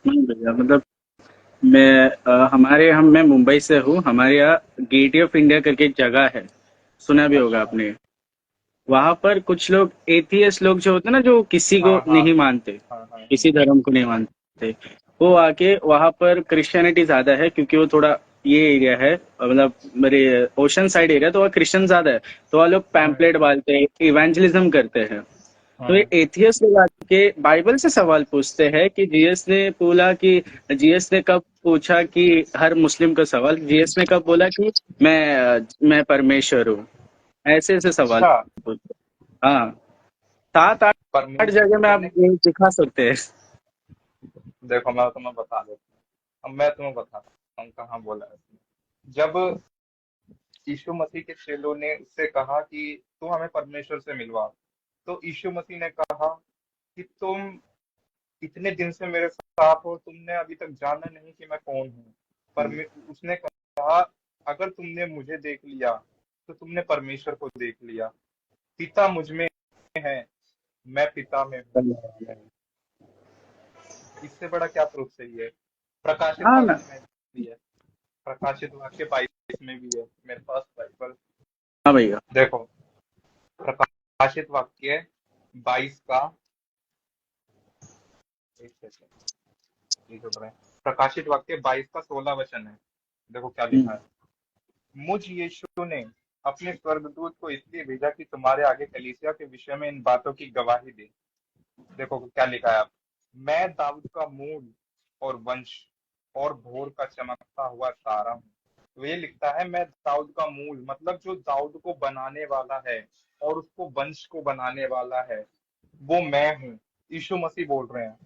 नहीं भैया, मतलब मैं मुंबई से हूँ। हमारे यहाँ गेटवे ऑफ इंडिया करके एक जगह है, सुना भी होगा अच्छा। आपने। वहां पर कुछ लोग एथियस्ट लोग जो होते हैं ना, जो किसी को हाँ हाँ नहीं मानते, हाँ हाँ हाँ। किसी धर्म को नहीं मानते, वो आके वहां पर क्रिश्चियनिटी ज्यादा है, क्योंकि वो थोड़ा ये एरिया है, मतलब मेरे ओशन साइड एरिया, तो वहाँ क्रिश्चियन ज्यादा है। तो वह लोग हम्म पैम्पलेट डालते हैं, इवेंजलिज्म करते हैं। तो ये हम्म एथियस्ट लोग आके बाइबल से सवाल पूछते हैं कि जीएस ने कब पूछा कि हर मुस्लिम का सवाल, जीएस ने कब बोला कि मैं परमेश्वर हूँ। ऐसे ऐसे सवाल अच्छा। पूछते हैं। हाँ, सात आठ आठ परमेश्वर जगह को में आप तुमने, ये दिखा सकते हैं। देखो मैं तुम्हें बता देता हूँ। अब मैं तुम्हें बताता हूँ कहाँ बोला है उसने। जब यीशु मसीह के चेलों ने उससे कहा कि तू हमें परमेश्वर से मिलवा, तो यीशु मसीह ने कहा कि तुम इतने दिन से मेरे साथ हो, तुमने अभी तक जाना नहीं कि मैं कौन हूँ। उसने कहा, अगर तुमने मुझे देख लिया तो तुमने परमेश्वर को देख लिया। पिता मुझ में है, मैं पिता में हूँ। इससे बड़ा क्या प्रूफ चाहिए? प्रकाशित हाँ ना। वाक्य में भी है, प्रकाशित वाक्य 22 में भी है मेरे पास बाइबल। हाँ भैया। देखो, प्रकाशित वाक्य 22 का, एक सेकंड, लिख रहे हैं। प्रकाशित वाक्य 22 का 16 वचन है। देखो क्या लिखा हम्म, है। मुझ यीशु ने अपने स्वर्गदूत को इसलिए भेजा कि तुम्हारे आगे कलीसिया के विषय में इन बातों की गवाही दे। देखो क्या लिखा है आप, मैं दाऊद का मूल और वंश और भोर का चमकता हुआ तारा हूँ। तो ये लिखता है मैं दाऊद का मूल, मतलब जो दाऊद को बनाने वाला है और उसको वंश को बनाने वाला है, वो मैं हूँ। यीशु मसीह बोल रहे हैं।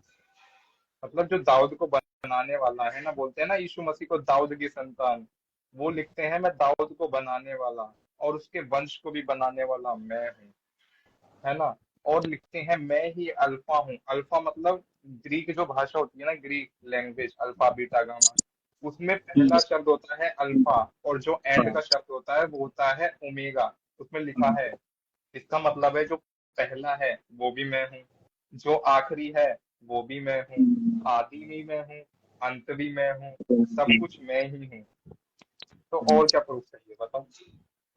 मतलब जो दाऊद को बनाने वाला है ना, बोलते हैं ना यीशु मसीह को दाऊद की संतान, वो लिखते हैं मैं दाऊद को बनाने वाला और उसके वंश को भी बनाने वाला मैं हूँ, है ना। और लिखते हैं मैं ही अल्फा हूँ। अल्फा मतलब ग्रीक जो भाषा होती है ना, Greek language, alpha beta gamma, उसमें हम्म, पहला शब्द होता है अल्फा, और जो एंड हाँ, का शब्द होता है वो होता है ओमेगा। उसमें लिखा है, इसका मतलब है जो पहला है वो भी मैं हूँ, जो आखिरी है वो भी मैं हूँ, हम्म, आदि भी मैं हूँ, अंत भी मैं हूँ, सब हम्म, कुछ मैं ही हूँ। तो और क्या प्रूफ चाहिए बताओ।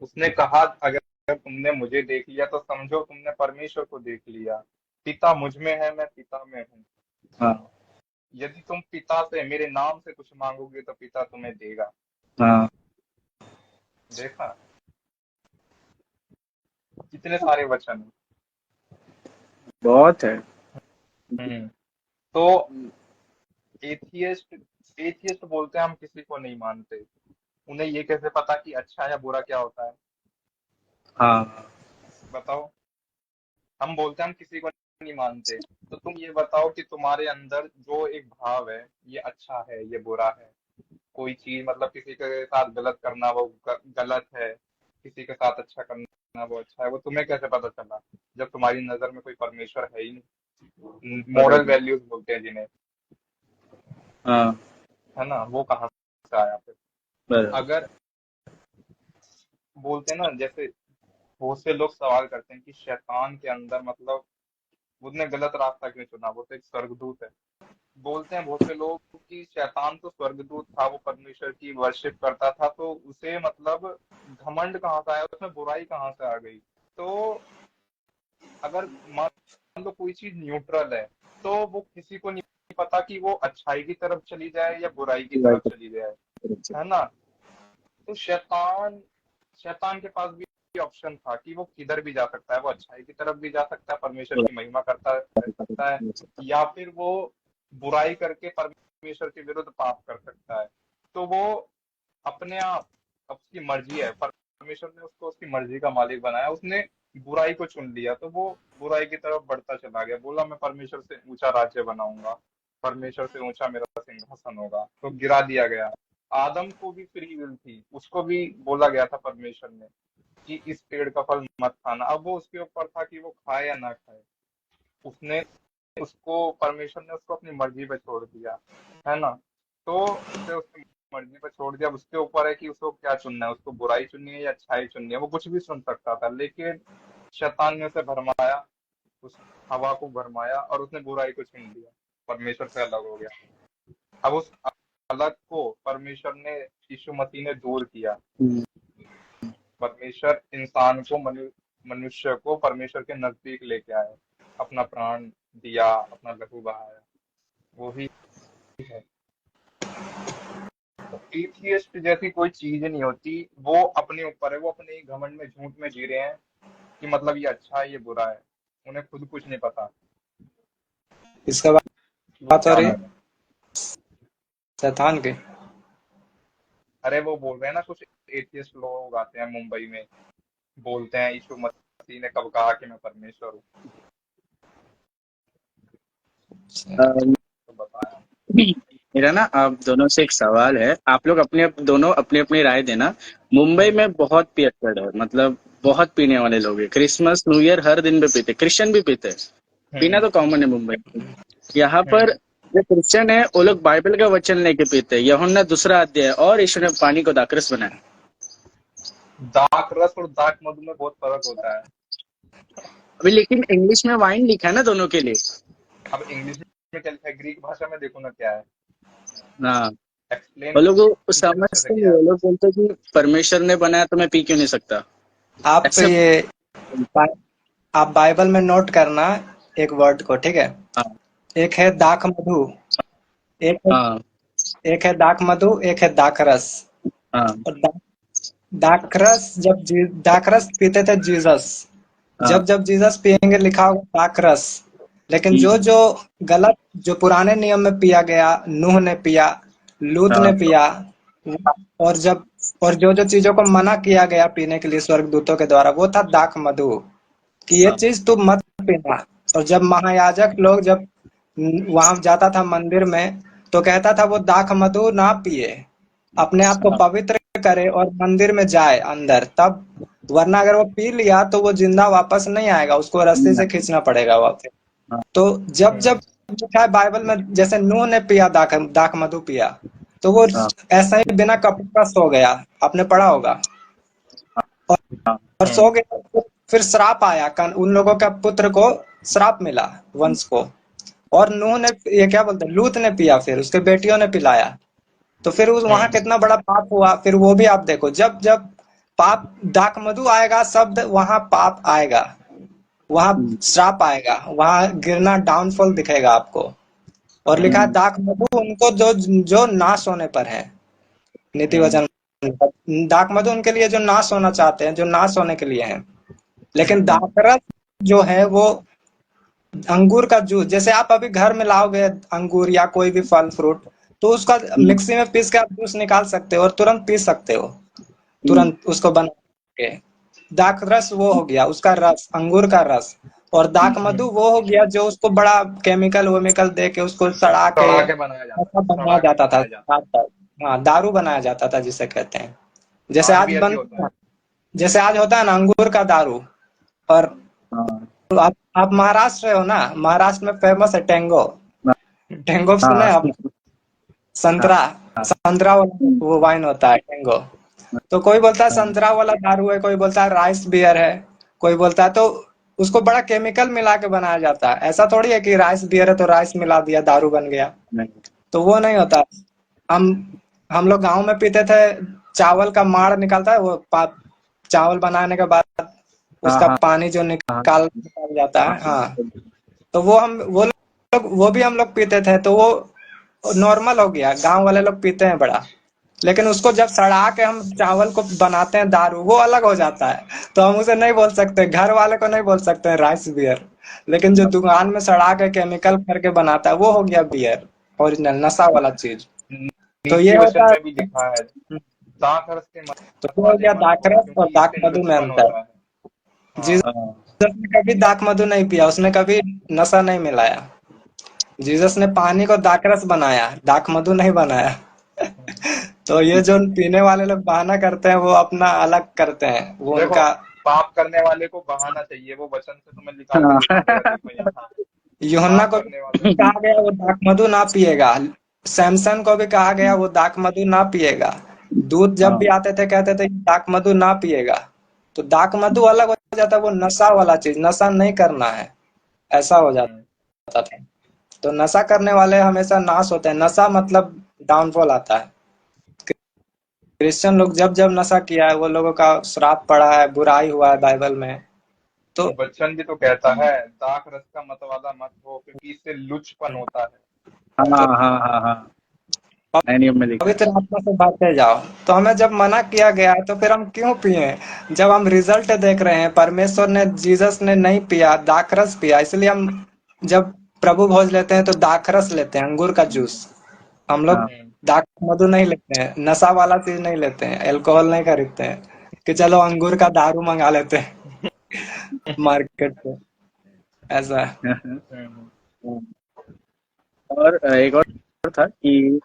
उसने कहा अगर तुमने मुझे देख लिया तो समझो तुमने परमेश्वर को देख लिया। पिता मुझ में है, मैं पिता में हूँ। हाँ, यदि तुम पिता से मेरे नाम से कुछ मांगोगे तो पिता तुम्हें देगा। हाँ, देखा, कितने सारे वचन बहुत है। हैं। तो एथियस्ट एथियस्ट बोलते हैं हम किसी को नहीं मानते। उन्हें ये कैसे पता कि अच्छा या बुरा क्या होता है? हाँ, बताओ। हम बोलते हैं हम किसी को नहीं मानते, तो तुम ये बताओ कि तुम्हारे अंदर जो एक भाव है, ये अच्छा है ये बुरा है? कोई चीज मतलब किसी के साथ गलत करना वो गलत है, किसी के साथ अच्छा करना वो अच्छा है, वो तुम्हें कैसे पता चला जब तुम्हारी नजर में कोई परमेश्वर है ही नहीं? मॉरल बराबर। वैल्यूज बोलते हैं जिन्हें, हाँ, है ना, वो कहाँ से आया फिर? बराबर। अगर बोलते हैं ना, जैसे बहुत से लोग सवाल करते हैं कि शैतान के अंदर मतलब उसने गलत रास्ता क्यों चुना, वो तो एक स्वर्गदूत है। बोलते हैं बहुत से लोग कि शैतान तो स्वर्गदूत था, वो परमेश्वर की वर्शिप करता था, तो उसे मतलब घमंड कहाँ से आया, उसमें बुराई कहाँ से आ गई? तो अगर मान लो कोई चीज न्यूट्रल है, तो वो किसी को नहीं पता कि वो अच्छाई की तरफ चली जाए या बुराई की तरफ चली जाए, है ना। तो शैतान शैतान के पास भी ऑप्शन था कि वो किधर भी जा सकता है, वो अच्छाई की तरफ भी जा सकता है, परमेश्वर की महिमा करता रह सकता है, या फिर वो बुराई करके परमेश्वर के विरुद्ध पाप कर सकता है। तो वो अपने आप, अब उसकी मर्जी है, परमेश्वर ने उसको उसकी मर्जी का मालिक बनाया, उसने बुराई को चुन लिया, तो वो बुराई की तरफ बढ़ता चला गया, बोला मैं परमेश्वर से ऊंचा राज्य बनाऊंगा, परमेश्वर से ऊंचा मेरा सिंहासन होगा, तो गिरा दिया गया। आदम को भी फ्री विल थी, उसको भी बोला गया था परमेश्वर ने कि इस पेड़ का फल मत खाना, अब वो उसके ऊपर था कि वो खाए या ना खाए। उसने उसको परमेश्वर ने उसको अपनी मर्जी पे छोड़ दिया, है ना। तो उसे उसकी मर्जी पे छोड़ दिया, अब उसके ऊपर है कि उसको क्या चुनना है, उसको बुराई चुननी है या अच्छाई चुननी है। वो कुछ भी चुन सकता था, लेकिन शैतान ने उसे भरमाया, उस हवा को भरमाया और उसने बुराई को चुन लिया। परमेश्वर से अलग हो गया। अब उस अलग को परमेश्वर ने, यीशु मसीह ने दूर किया। हम्म, परमेश्वर इंसान को, मनुष्य को परमेश्वर के नजदीक लेके आए, अपना प्राण दिया, अपना लहू बहाया, वो ही है। तो एथियस्ट जैसी कोई चीज नहीं होती, वो अपने ऊपर है, वो अपने ही घमंड में, झूठ में जी रहे हैं कि मतलब ये अच्छा है, ये बुरा है, उन्हें खुद कुछ नहीं पता इसका कि वो बात हो क्या रही है कर रहे हैं। शैतान की। अरे वो बोल रहे हैं ना, कुछ एथियस्ट लोग आते हैं मुंबई में, बोलते हैं यीशु मसीह ने कब कहा कि मैं परमेश्वर हूँ, अम, तो बताया। मेरा ना आप दोनों से एक सवाल है, आप लोग दोनों अपनी अपनी राय देना। मुंबई में बहुत पियक्कड़ है, मतलब बहुत पीने वाले लोग हैं। क्रिसमस न्यू ईयर हर दिन पे पीते, क्रिश्चियन भी पीते हैं। पीना हम्म तो कॉमन है मुंबई में। यहाँ पर हम्म। जो क्रिश्चियन है वो लोग बाइबल का वचन लेके पीते हैं, यूहन्ना 2 अध्याय, और यीशु ने पानी को दाखरस बनाया। दाक रस और दाक मधु में बहुत फर्क होता है। अभी लेकिन इंग्लिश में वाइन लिखा है ना दोनों के लिए। अब इंग्लिश में क्या लिखा है, ग्रीक भाषा में देखो ना क्या है, हाँ, एक्सप्लेन वो लोग वो उनसे अच्छे से समझते नहीं, किया है। वो लोग बोलते हैं कि परमेश्वर ने बनाया तो मैं पी क्यों नहीं सकता। आप ऐसे। ये बा- आप बाइबल में नोट करना एक वर्ड को, ठीक है। हाँ एक है दाख मधु, एक है, हाँ एक है दाख मधु, एक है दाखरस। हाँ और दाखरस दाखरस पीते थे जीसस। हाँ। जब जब जीसस पियेंगे लिखा होगा दाखरस। लेकिन जो हम्म, जो गलत, जो पुराने नियम में पिया गया, नूह ने पिया, लूत हाँ ने पिया, और जब और जो जो चीजों को मना किया गया पीने के लिए स्वर्गदूतों के द्वारा, वो था दाख मधु, कि ये हाँ चीज तू मत पीना। और जब महायाजक लोग जब वहां जाता था मंदिर में, तो कहता था वो दाख मधु ना पिए, अपने आप को हाँ पवित्र करे और मंदिर में जाए अंदर तब। वरना अगर वो पी लिया तो वो जिंदा वापस नहीं आएगा, उसको रस्सी से खींचना पड़ेगा वापस। हाँ तो जब हम्म जब लिखा है बाइबल में, जैसे नूह ने पिया दाख दाख मधु पिया, तो वो हाँ ऐसा ही बिना कपड़े का सो गया, आपने पढ़ा होगा। और, हाँ और हम्म सो गया तो फिर श्राप आया, उन लोगों का पुत्र को श्राप मिला, वंश को। और नूह ने, ये क्या बोलते हैं, लूत ने पिया, फिर उसके बेटियों ने पिलाया। तो फिर उस वहां हम्म कितना बड़ा पाप हुआ, फिर वो भी आप देखो। जब जब पाप, दाख मधु आएगा शब्द, वहां पाप आएगा, वहां हम्म, श्राप आएगा, वहां गिरना, डाउनफॉल दिखेगा आपको। और लिखा है हम्म, दाख मधु उनको जो जो नाश होने पर है, नीति हम्म वचन। दाख मधु उनके लिए जो नाश होना चाहते हैं, जो नाश होने के लिए हैं। लेकिन हम्म, दाखरस जो है वो अंगूर का जूस, जैसे आप अभी घर में लाओगे अंगूर या कोई भी फल फ्रूट, तो उसका हम्म, मिक्सी में पीस के आप जूस निकाल सकते हो और तुरंत पी सकते हो, हम्म, तुरंत उसको बना के। दाख रस वो हो गया, उसका रस, अंगूर का रस। और दाख मधु हम्म। वो हो गया जो उसको बड़ा केमिकल वेमिकल दे के उसको सड़ा के सड़ा के बनाया जाता ऐसा है, बनाया सड़ा के जाता था। बनाया जाता है। हाँ, दारू बनाया जाता था जिसे कहते हैं। जैसे आज आज भी ऐसे होता बनता है। है, जैसे आज होता है ना अंगूर का दारू। और हाँ आप महाराष्ट्र हो ना, महाराष्ट्र में फेमस है टेंगो। टेंगो सुने हाँ आप? हाँ संतरा, हाँ संतरा वाला वो वाइन होता है टेंगो। तो कोई बोलता है हाँ, संतरा वाला दारू है, कोई बोलता है राइस बियर है, कोई बोलता है। तो उसको बड़ा केमिकल मिला के बनाया जाता है। ऐसा थोड़ी है कि राइस बियर है तो राइस मिला दिया दारू बन गया, नहीं, तो वो नहीं होता। हम हम लोग गांव में पीते थे, चावल का माड़ निकलता है, वो चावल बनाने के बाद हाँ उसका हाँ पानी जो हाँ निकाल जाता हाँ, है, हाँ। तो वो भी हम लोग पीते थे, तो वो नॉर्मल हो गया, गांव वाले लोग पीते हैं बड़ा। लेकिन उसको जब सड़ा के हम चावल को बनाते हैं दारू, वो अलग हो जाता है। तो हम उसे नहीं बोल सकते, घर वाले को नहीं बोल सकते हैं राइस बियर। लेकिन जो दुकान में सड़ा के केमिकल करके बनाता है वो हो गया बियर, ओरिजिनल नशा वाला चीज। तो ये नीति वचन होता में भी है। लिखा है, दाख रस के तो मत ये हो वाले गया मत हो, दाखरस और क्योंकि दाख इससे मधु में लुचपन अंतर। होता है। हाँ। जीसस ने कभी दाख मधु नहीं पिया, उसने कभी नशा नहीं मिलाया। जीसस ने पानी को दाखरस बनाया, दाख मधु नहीं बनाया। तो ये जो पीने वाले लोग बहाना करते हैं वो अपना अलग करते हैं, वो देखो, उनका। पाप करने वाले को बहाना चाहिए, वो वचन से तुम्हें निकाल के दिखा देगा, हाँ देखो यहाँ यूहन्ना पाप को करने वाले भी को। कहा गया वो दाख मधु ना पिएगा, सैमसन को भी कहा गया वो दाख मधु ना पिएगा। दूध जब भी आते थे कहते थे दाख मधु ना पिएगा। तो दाख मधु अलग हो जाता है, वो नशा वाला चीज, नशा नहीं करना है, ऐसा हो हम्म जाता था। तो नशा करने वाले हमेशा नाश होते हैं। नशा मतलब डाउनफॉल आता है। क्रिश्चियन लोग जब जब नशा किया है वो लोगों का श्राप पड़ा है, बुराई हुआ है बाइबल में। तो वचन भी तो कहता है दाख रस का मतवाला मत हो क्योंकि इससे लुचपन होता है। हाँ हाँ हाँ हाँ, नए नियम में लिखा है। पवित्र आत्मा से भरते जाओ। तो हमें जब मना किया गया है तो फिर हम क्यों पिए? जब हम रिजल्ट देख रहे हैं, परमेश्वर ने, जीसस ने नहीं पिया, दाखरस पिया, इसलिए हम जब प्रभु भोज लेते हैं तो दाखरस लेते हैं, अंगूर का जूस। हम लोग हाँ हम्म, दाख मधु नहीं लेते हैं, नशा वाला चीज नहीं लेते हैं, अल्कोहल नहीं खरीदते हैं कि चलो अंगूर का दारू मंगा लेते हैं मार्केट से। ऐसा है। हम्म, और एक और था कि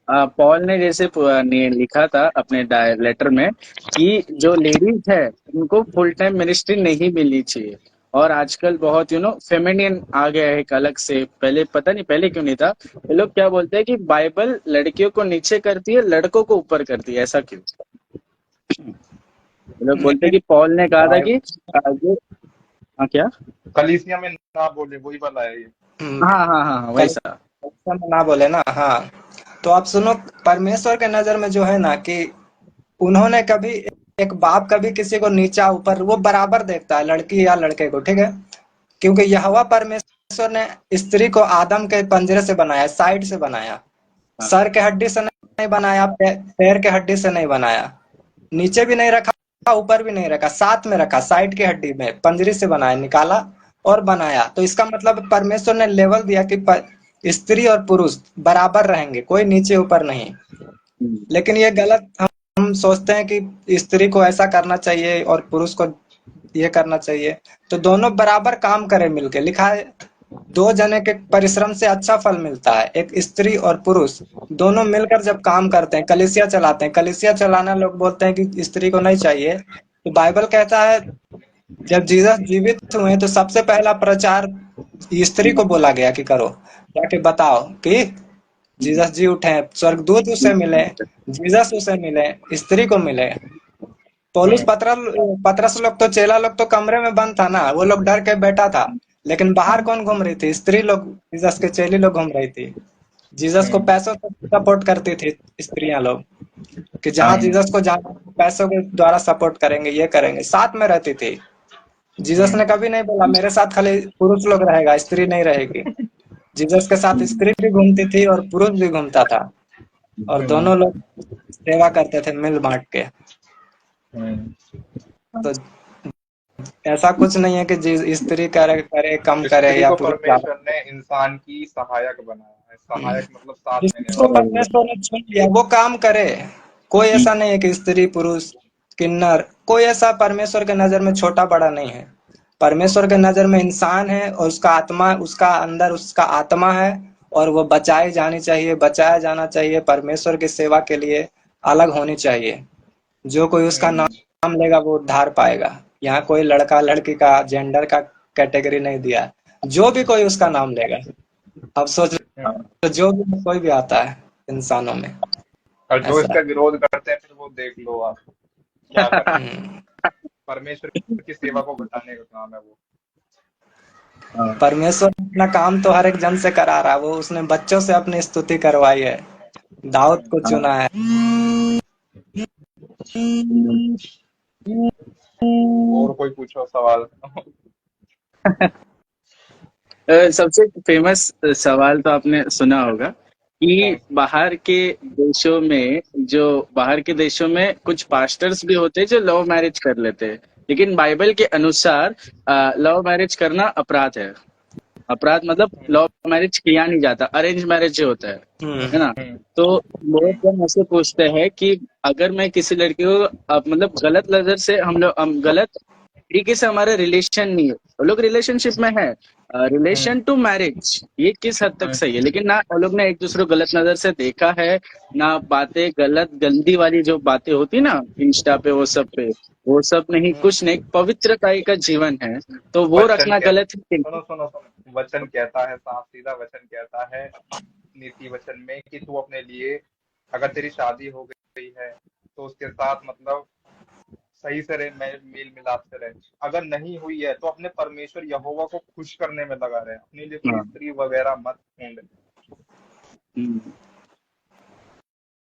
पॉल ने जैसे ने लिखा था अपने लेटर में कि जो लेडीज है उनको फुल टाइम मिनिस्ट्री नहीं मिलनी चाहिए। और आजकल बहुत फेमिनियन आ गया है एक अलग से, पहले पता नहीं पहले क्यों नहीं था। ये लोग क्या बोलते हैं कि बाइबल लड़कियों को नीचे करती है, लड़कों को ऊपर करती है, ऐसा क्यों? ये लोग बोलते हैं नहीं, कि पॉल ने कहा था कि बाइबल जो हाँ क्या, कलीसिया में ना बोले वही वाला है ये। हाँ हाँ हाँ हाँ वैसा। कलीसिया में ना बोले ना। हाँ, तो आप सुनो, परमेश्वर के नजर में जो है ना कि उन्होंने कभी, एक बाप कभी किसी को नीचा ऊपर, वो बराबर देखता है लड़की या लड़के को, ठीक है? क्योंकि यहोवा परमेश्वर ने स्त्री को आदम के पंजरे से बनाया, साइड से बनाया, हाँ सर के हड्डी से नहीं बनाया, पैर के हड्डी से नहीं बनाया, नीचे भी नहीं रखा, ऊपर भी नहीं रखा, साथ में रखा, साइड की हड्डी में पंजरी से बनाया, निकाला और बनाया। तो इसका मतलब परमेश्वर ने लेवल दिया कि स्त्री और पुरुष बराबर रहेंगे, कोई नीचे ऊपर नहीं। हम्म, लेकिन ये गलत, हम सोचते हैं कि स्त्री को ऐसा करना चाहिए और पुरुष को ये करना चाहिए। तो दोनों बराबर काम करें मिलके, लिखा है दो जने के परिश्रम से अच्छा फल मिलता है। एक स्त्री और पुरुष दोनों मिलकर जब काम करते हैं, कलीसिया चलाते हैं, कलीसिया चलाना, लोग बोलते हैं कि स्त्री को नहीं चाहिए, तो बाइबल कहता है जब जीसस जीवित हुए तो सबसे पहला प्रचार स्त्री को बोला गया कि करो, जाके बताओ कि जीसस जी उठे हैं, स्वर्गदूत उसे मिले, जीसस उसे मिले, स्त्री को मिले। पौलुस हम्म, पतरस लोग तो, चेला लोग तो कमरे में बंद था ना, वो लोग डर के बैठा था। लेकिन बाहर कौन घूम रही थी? स्त्री लोग, जीसस के चेली लोग घूम रही थी। जीसस को हम्म, पैसों से सपोर्ट करती थी स्त्रियां लोग, कि जहां हाँ जीसस को जाना, पैसों के द्वारा सपोर्ट करेंगे, ये करेंगे, साथ में रहती थी। जीसस ने हम्म, कभी नहीं बोला मेरे साथ खाली पुरुष लोग रहेगा, स्त्री नहीं रहेगी। जीसस के साथ स्त्री भी घूमती थी और पुरुष भी घूमता था, और हम्म, दोनों लोग सेवा करते थे मिल बांट के। हम्म। तो ऐसा कुछ नहीं है कि स्त्री करे करे कम करे स्त्री या को पुरुष ज्यादा। परमेश्वर ने इंसान की सहायक बनाया है। सहायक मतलब साथ देने जिसको वाला। परमेश्वर ने चुन लिया वो काम करे। कोई ऐसा नहीं है कि स्त्री पुरुष किन्नर, कोई ऐसा परमेश्वर के नजर में छोटा बड़ा नहीं है। परमेश्वर के नजर में इंसान है और उसका आत्मा, उसका अंदर उसका आत्मा है, और वो बचाई जानी चाहिए, बचाया जाना चाहिए, परमेश्वर की सेवा के लिए अलग होनी चाहिए। जो कोई उसका हम्म, नाम लेगा वो उद्धार पाएगा। यहाँ कोई लड़का लड़की का जेंडर का कैटेगरी नहीं दिया है। जो भी कोई उसका नाम लेगा, अब सोच, हम्म। तो जो भी कोई भी आता है इंसानों में, और जो ऐसा। इसका विरोध करते हैं फिर वो देख लो आप क्या करते हैं। हम्म। परमेश्वर की सेवा को घटाने का काम है वो। परमेश्वर अपना काम तो हर एक जन से करा रहा है। वो उसने बच्चों से अपनी स्तुति करवाई है, दाऊद को चुना है। और कोई पूछो सवाल। सबसे फेमस सवाल तो आपने सुना होगा कौन कि सा? बाहर के देशों में कुछ पास्टर्स भी होते हैं जो लव मैरिज कर लेते हैं, लेकिन बाइबल के अनुसार लव मैरिज करना अपराध है। अपराध मतलब हम्म, लव मैरिज किया नहीं जाता, अरेंज मैरिज जो होता है ना। हम्म, तो लोग जब मुझसे पूछते हैं कि अगर मैं किसी लड़की को मतलब गलत नजर से गलत तरीके से हमारा रिलेशन नहीं है, वो लोग रिलेशनशिप में है, हम्म, रिलेशन टू मैरिज ये किस हद तक हम्म, सही है, लेकिन ना वो लोग ने एक दूसरे को गलत नजर से देखा है, ना बातें गलत गंदी वाली जो बातें होती ना इंस्टा पे वो सब पे, वो सब नहीं, कुछ नहीं, पवित्रता का जीवन है, तो वो वचन रखना कह गलत है। सुनो सुनो सुनो, वचन कहता है, साफ सीधा वचन कहता है नीति वचन में कि तू अपने लिए, अगर तेरी शादी हो गई है तो उसके साथ मतलब सही से रहे, मेल मिलाप से रहे। अगर नहीं हुई है तो अपने परमेश्वर यहोवा को खुश करने में लगा रहे, अपने लिए कोई हाँ। स्त्री वगैरह मत ढूंढे। हम्म।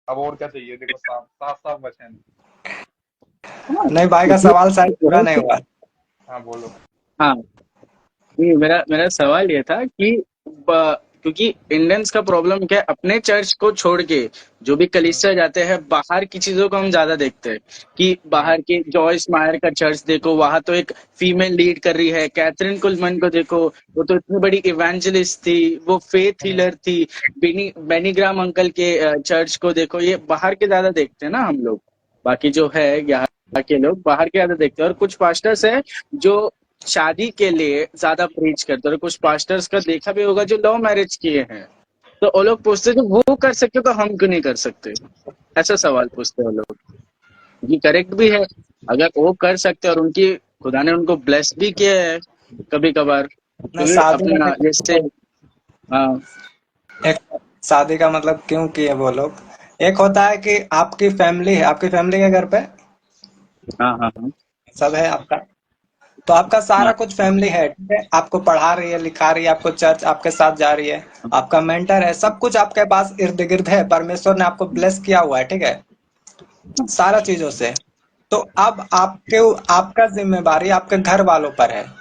अब और क्या चाहिए, देखो साफ साफ साफ वचन। हाँ, नहीं, भाई का इसमें सवाल शायद जो पूरा है नहीं कि हुआ। हाँ बोलो। हाँ, नहीं, मेरा मेरा सवाल ये था कि क्योंकि इंडियंस का प्रॉब्लम क्या है, अपने चर्च को छोड़ के जो भी हम्म कलीसिया जाते हैं बाहर की चीजों को हम ज्यादा देखते हैं कि हम्म बाहर के जॉयस मायर का चर्च देखो, वहां तो एक फीमेल लीड कर रही है। कैथरीन कुलमन को देखो, वो तो इतनी बड़ी इवेंजलिस्ट थी, वो फेथ हम्म हीलर थी। बेनी ग्राम अंकल के चर्च को देखो, ये बाहर के ज्यादा देखते हैं ना हम लोग। बाकी जो है यहाँ के लोग बाहर के ज्यादा देखते हैं, और कुछ पास्टर्स है जो शादी के लिए ज्यादा प्रीच करते हैं, और कुछ पास्टर्स का देखा भी होगा जो लव मैरिज किए हैं। तो वो लोग पूछते हैं, जो वो कर सकते तो हम क्यों नहीं कर सकते? ऐसा सवाल पूछते हैं वो लोग। ये करेक्ट भी है, अगर वो कर सकते हैं और उनकी खुदा ने उनको ब्लेस भी किया है कभी कभार, नहीं, क्योंकि शादी में अपना जैसे हाँ। एक शादी का मतलब क्यों किए वो लोग? एक होता है कि आपकी फैमिली है, आपकी फैमिली के घर पे हाँ। हाँ। हाँ। सब है आपका, तो आपका सारा हाँ। कुछ फैमिली है, ठीक है, आपको पढ़ा रही है, लिखा रही है, आपको चर्च आपके साथ जा रही है, आपका मेंटर है, सब कुछ आपके पास इर्द गिर्द है, परमेश्वर ने आपको ब्लेस किया हुआ है, ठीक है, सारा चीजों से। तो अब आपका जिम्मेवारी आपके घर वालों पर है। हम्म।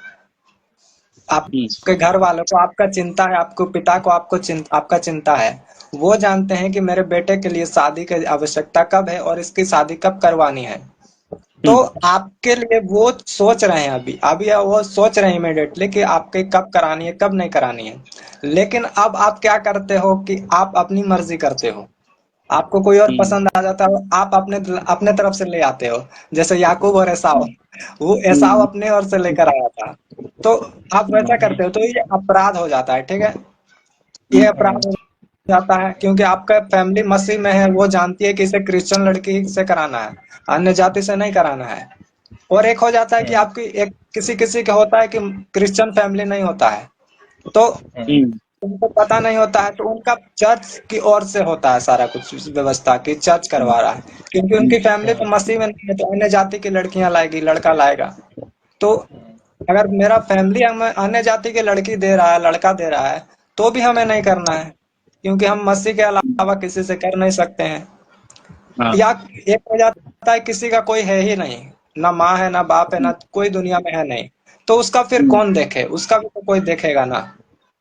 आपके घर वालों को आपका चिंता है, आपको पिता को आपका चिंता है। वो जानते हैं कि मेरे बेटे के लिए शादी की आवश्यकता कब है और इसकी शादी कब करवानी है। तो हम्म। आपके लिए वो सोच रहे हैं, अभी अभी वो सोच रहे हैं इमिडिएटली कि आपके कब करानी है कब नहीं करानी है। लेकिन अब आप क्या करते हो कि आप अपनी मर्जी करते हो। आपको कोई और हम्म। पसंद आ जाता है, आप अपने अपने तरफ से ले आते हो। जैसे याकूब और एसाव, वो एसाव हम्म। अपने ओर से लेकर आया था, तो आप वैसा करते हो, तो ये अपराध हो जाता है, ठीक है, ये अपराध हो जाता है, क्योंकि आपका फैमिली मसीह में है, वो जानती है कि इसे क्रिश्चियन लड़की से कराना है, अन्य जाति से नहीं कराना है। और एक हो जाता है कि आपकी एक किसी किसी का होता है कि क्रिश्चियन फैमिली नहीं होता है, तो हम्म। उनको पता नहीं होता है, तो उनका चर्च की ओर से होता है सारा कुछ व्यवस्था कि चर्च करवा रहा है, क्योंकि उनकी फैमिली तो मसीह में नहीं है, तो अन्य जाति की लड़कियां लाएगी, लड़का लाएगा। तो अगर मेरा फैमिली हमें अन्य जाति की लड़की दे रहा है, लड़का दे रहा है, तो भी हमें नहीं करना है, क्योंकि हम मसीह के अलावा किसी से कर नहीं सकते हैं। हाँ। या एक हो जाता है किसी का कोई है ही नहीं, ना माँ है ना बाप है ना कोई दुनिया में है नहीं, तो उसका फिर हम्म। कौन देखे? उसका भी तो कोई देखेगा ना।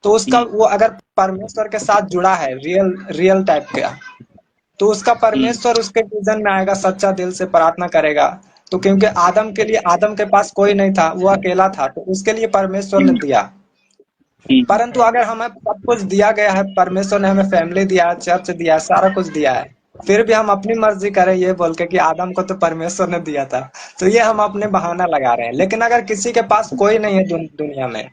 तो उसका हम्म। वो अगर परमेश्वर के साथ जुड़ा है, रियल रियल टाइप का, तो उसका हम्म। परमेश्वर उसके विजन में आएगा, सच्चा दिल से प्रार्थना करेगा। तो क्योंकि आदम के लिए, आदम के पास कोई नहीं था, वो अकेला था, तो उसके लिए परमेश्वर ने दिया। हम्म। परंतु अगर हमें सब कुछ दिया गया है, परमेश्वर ने हमें फैमिली दिया है, चर्च दिया है, सारा कुछ दिया है, फिर भी हम अपनी मर्जी करें ये बोल के कि आदम को तो परमेश्वर ने दिया था, तो ये हम अपने बहाना लगा रहे हैं। लेकिन अगर किसी के पास कोई नहीं है दुनिया में,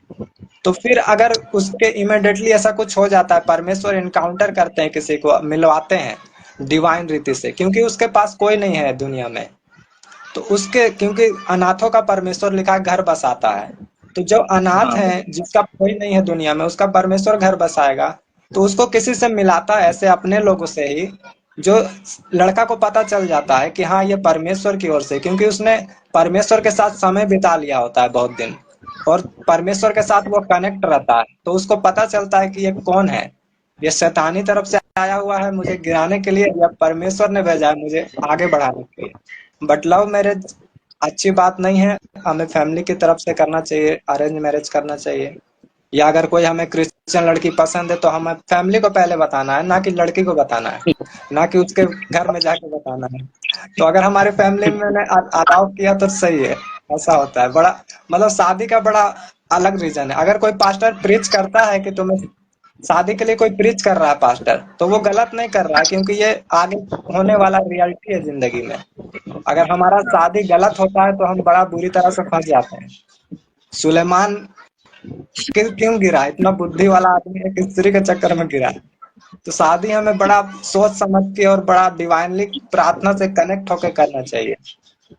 तो फिर अगर उसके इमिडिएटली ऐसा कुछ हो जाता है, परमेश्वर इनकाउंटर करते हैं, किसी को मिलवाते हैं डिवाइन रीति से, क्योंकि उसके पास कोई नहीं है दुनिया में, तो उसके, क्योंकि अनाथों का परमेश्वर लिखा है घर बसाता है, तो जो अनाथ हाँ। है, जिसका कोई नहीं है दुनिया में, उसका परमेश्वर घर बसाएगा। तो उसको किसी से मिलाता है, ऐसे अपने लोगों से ही, जो लड़का को पता चल जाता है कि हाँ ये परमेश्वर की ओर से, क्योंकि उसने परमेश्वर के साथ समय बिता लिया होता है बहुत दिन, और परमेश्वर के साथ वो कनेक्ट रहता है, तो उसको पता चलता है कि ये कौन है, ये शैतानी तरफ से आया हुआ है मुझे गिराने के लिए, या परमेश्वर ने भेजा है मुझे आगे बढ़ाने के लिए। बट लव मैरिज अच्छी बात नहीं है, हमें फैमिली की तरफ से करना चाहिए, अरेंज मैरिज करना चाहिए। या अगर कोई हमें क्रिश्चियन लड़की पसंद है, तो हमें फैमिली को पहले बताना है, ना कि लड़की को बताना है, ना कि उसके घर में जाके बताना है। तो अगर हमारे फैमिली में ने अलाउ किया तो सही है। ऐसा होता है बड़ा, मतलब शादी का बड़ा अलग रीजन है। अगर कोई पास्टर प्रीच करता है कि तुम्हें शादी के लिए, कोई प्रीच कर रहा है पास्टर, तो वो गलत नहीं कर रहा है, क्योंकि ये आगे होने वाला रियलिटी है जिंदगी में। अगर हमारा शादी गलत होता है, तो हम बड़ा बुरी तरह से फंस जाते हैं। सुलेमान क्यों गिरा? इतना बुद्धि वाला आदमी एक स्त्री के चक्कर में गिरा। तो शादी हमें बड़ा सोच समझ के और बड़ा डिवाइनली प्रार्थना से कनेक्ट होकर करना चाहिए।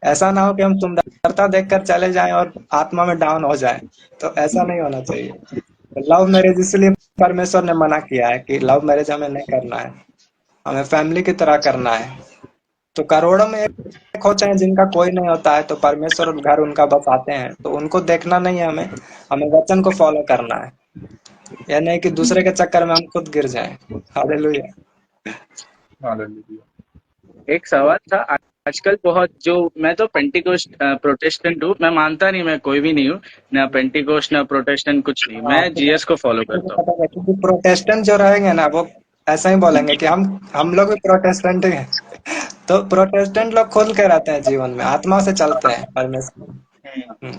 ऐसा ना हो कि हम सुंदरता देखकर चले जाएं और आत्मा में डाउन हो जाएं। तो ऐसा नहीं होना चाहिए। लव मैरिज इसलिए परमेश्वर ने मना किया है कि लव मैरिज हमें नहीं करना है, हमें फैमिली की तरह करना है। तो करोड़ों में एक होते हैं जिनका कोई नहीं होता है, तो परमेश्वर घर उनका बस आते हैं, तो उनको देखना नहीं है हमें। हमें वचन को फॉलो करना है, यह नहीं कि दूसरे के चक्कर में हम खुद गिर जाएं। हालेलुया। हालेलुया। एक सवाल था। आजकल बहुत जो, मैं तो पेंटिकोस्ट प्रोटेस्टेंट हूँ, मैं मानता नहीं, मैं कोई भी नहीं हूँ, ना पेंटिकोस्ट ना प्रोटेस्टेंट, कुछ नहीं, हाँ, मैं जीएस को फॉलो करता हूँ। पता है, क्योंकि प्रोटेस्टेंट जो रहेंगे ना, वो ऐसा ही बोलेंगे कि हम लोग भी प्रोटेस्टेंट ही हैं। तो प्रोटेस्टेंट लोग खुल के रहते हैं, जीवन में आत्मा से चलते हैं परमेश्वर। हम्म।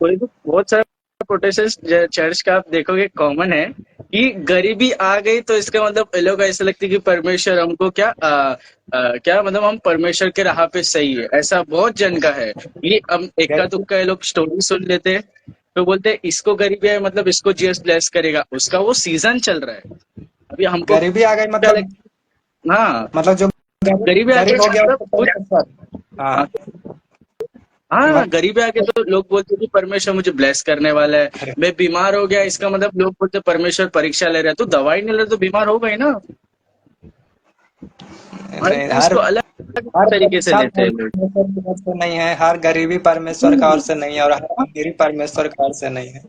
कोई भी बहुत सारे प्रोटेस्टेंट चर्च का आप देखोगे कॉमन है कि गरीबी आ गई तो इसका मतलब ये लोग ऐसा लगता है कि परमेश्वर हमको क्या मतलब हम परमेश्वर के राह पे सही है, ऐसा बहुत जन का है। ये हम इक्का गरीबी दुक्का ये लोग स्टोरी सुन लेते हैं तो बोलते हैं इसको गरीबी है मतलब इसको जीएस ब्लेस करेगा, उसका वो सीजन चल रहा है। अभी हमको गरीबी आ गई क्या लगता, हाँ मतलब जो गरीबी आ गई गरीब हो गया मतलब उसको कुछ, परमेश्वर। हाँ। हाँ मत गरीबी आके तो लोग बोलते हैं कि परमेश्वर मुझे ब्लेस करने वाला है। अरे मैं बीमार हो गया, इसका मतलब लोग बोलते हैं परमेश्वर परीक्षा ले रहा है, तो दवाई नहीं ले तो बीमार होगा ही ना। हर नहीं, चीज को अलग हर तरीके से परीक्षा लेते हैं लोग। परमेश्वर की ओर से नहीं है, हर गरीबी परमेश्वर का ओर से नहीं है, और हर अमीरी परमेश्वर का ओर से नहीं है।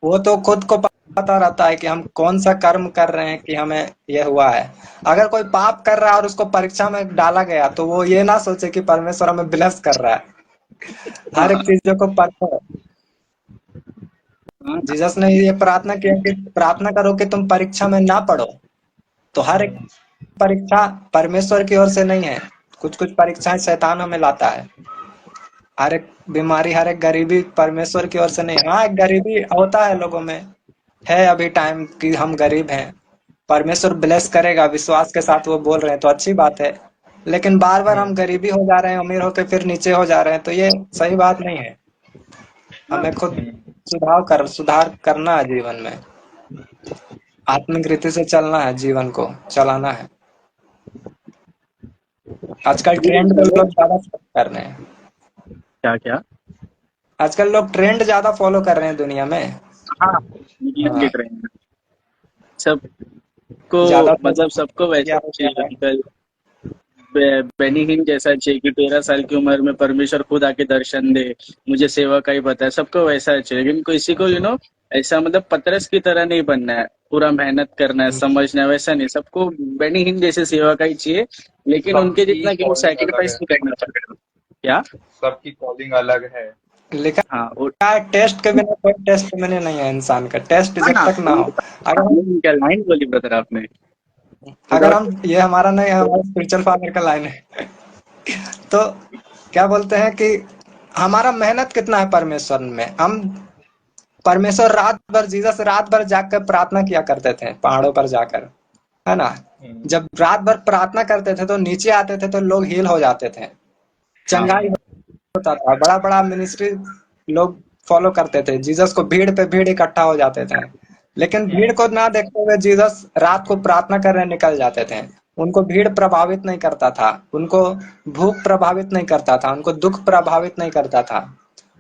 वो तो खुद को पता रहता है कि हम कौन सा कर्म कर रहे हैं कि हमें ये हुआ है। अगर कोई पाप कर रहा है और उसको परीक्षा में डाला गया, तो वो ये ना सोचे कि परमेश्वर हमें ब्लेस कर रहा है। हर एक हाँ चीजों को पता है। हाँ जीसस ने ये प्रार्थना किया कि प्रार्थना करो कि तुम परीक्षा में ना पड़ो। तो हर एक परीक्षा परमेश्वर की ओर से नहीं है, कुछ कुछ परीक्षाएं शैतान हमें लाता है। हर एक बीमारी, हर एक गरीबी परमेश्वर की ओर से नहीं। हाँ, एक गरीबी होता है लोगों में, है अभी टाइम कि हम गरीब हैं, परमेश्वर ब्लेस करेगा, विश्वास के साथ वो बोल रहे हैं तो अच्छी बात है। लेकिन बार बार हम गरीबी हो जा रहे हैं, अमीर होके फिर नीचे हो जा रहे हैं, तो ये सही बात नहीं है। हमें खुद सुधार करना है जीवन में, आत्मिक रीति से चलना है, जीवन को चलाना है। आजकल ट्रेंड को लोग ज्यादा फॉलो कर रहे हैं। क्या क्या, आजकल लोग ट्रेंड ज्यादा फॉलो कर रहे हैं दुनिया में। हाँ मीडियम के हाँ, ट्रेंड सबको, ज्यादा मतलब सबको क्या वैसा हो चाहिए गया है। अंकल। बेनी हिन जैसा चाहिए कि 13 साल की उम्र में परमेश्वर खुद आके दर्शन दे, मुझे सेवा का ही पता है, सबको वैसा चाहिए। लेकिन किसी को ऐसा मतलब पतरस की तरह नहीं बनना है, पूरा मेहनत करना है, समझना है, वैसा नहीं। सबको बेनी हिन जैसे सेवा का ही चाहिए, लेकिन उनके सबकी जितना कि वो कॉलिंग अलग सैक्रिफाइस है, नहीं करना पड़ेगा। क्या, सबकी कॉलिंग अलग है। लिखा हाँ वो, है टेस्ट के बिना कोई टेस्ट में नहीं है इंसान का, टेस्ट जब हाँ तक ना हो। अगर ये क्या लाइन बोली ब्रदर आपने, अगर विदाउट, हम, ये हमारा नहीं है, हमारा स्पिरिचुअल फादर का लाइन है। तो क्या बोलते हैं कि हमारा मेहनत कितना है परमेश्वर में। हम परमेश्वर रात भर, जीसस रात भर जाकर प्रार्थना किया करते थे पहाड़ों पर जाकर, है ना। जब रात भर प्रार्थना करते थे तो नीचे आते थे तो लोग हील हो जाते थे, हाँ चंगाई होता था, बड़ा बड़ा मिनिस्ट्री लोग फॉलो करते थे जीसस को, भीड़ पे भीड़ इकट्ठा हो जाते थे। लेकिन भीड़ को ना देखते हुए जीसस रात को प्रार्थना करने निकल जाते थे। उनको भीड़ प्रभावित नहीं करता था, उनको भूख प्रभावित नहीं करता था, उनको दुख प्रभावित नहीं करता था,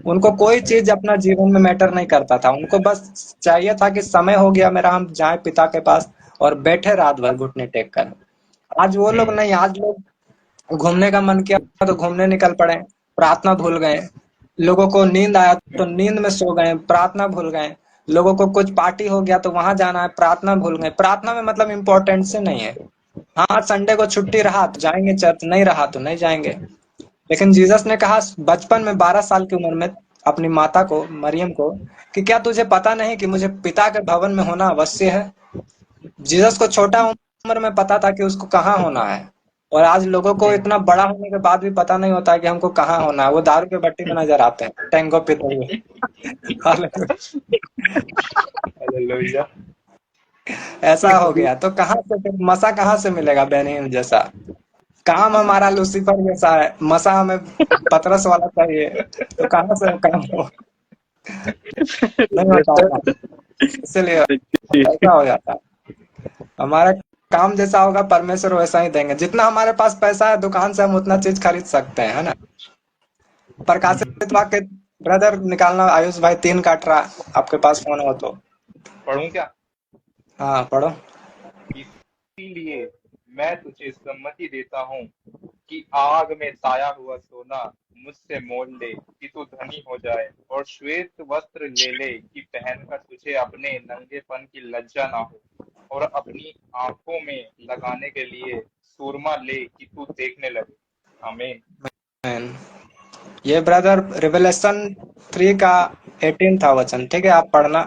उनको कोई चीज अपना जीवन में मैटर नहीं करता था। उनको बस चाहिए था कि समय हो गया मेरा, हम जाए पिता के पास, और बैठे रात भर घुटने टेक कर। आज वो लोग नहीं, आज लोग घूमने का मन किया तो घूमने निकल पड़े, प्रार्थना भूल गए। लोगों को नींद आया तो नींद में सो गए, प्रार्थना भूल गए। लोगों को कुछ पार्टी हो गया तो वहां जाना है, प्रार्थना भूल गए। प्रार्थना में मतलब इम्पोर्टेंट से नहीं है। हाँ, संडे को छुट्टी रहा तो जाएंगे चर्च, नहीं रहा तो नहीं जाएंगे। लेकिन जीसस ने कहा बचपन में 12 साल की उम्र में अपनी माता को, मरियम को, कि क्या तुझे पता नहीं कि मुझे पिता के भवन में होना अवश्य है। जीसस को छोटा उम्र में पता था कि उसको कहाँ होना है। और आज लोगों को इतना बड़ा होने के बाद भी पता नहीं होता है कि हमको कहाँ होना है। वो दारू के भट्टी में नजर आते हैं टैंगो पीते हुए। हालेलुया। हालेलुया। ऐसा हो गया तो कहाँ से फिर मसा कहाँ से मिलेगा बेनियन जैसा। काम हमारा लूसीफर जैसा है, मसा हमें पतरस वाला चाहिए, तो कहाँ से काम हो, नहीं हो पाएगा। इसलिए ऐसा हो जाता है। हमारा काम जैसा होगा परमेश्वर वैसा ही देंगे। जितना हमारे पास पैसा है दुकान से हम उतना चीज खरीद सकते हैं, है ना। प्रकाशित वाक्य ब्रदर निकालना, आयुष भाई 3 काट रहा, आपके पास फोन हो तो। पढ़ूं क्या? हाँ, पढ़ो। इसीलिए मैं तुझे सम्मति देता हूँ कि आग में ताया हुआ सोना मुझसे मोल ले कि तू धनी हो जाए, और श्वेत वस्त्र ले ले कि पहनकर तुझे अपने नंगेपन की लज्जा ना हो, और अपनी आंखों में लगाने के लिए सूरमा ले कि तू देखने लगे। आमीन। Amen। ये ब्रदर रिवलेशन 3 का 18 था वचन, ठीक है, आप पढ़ना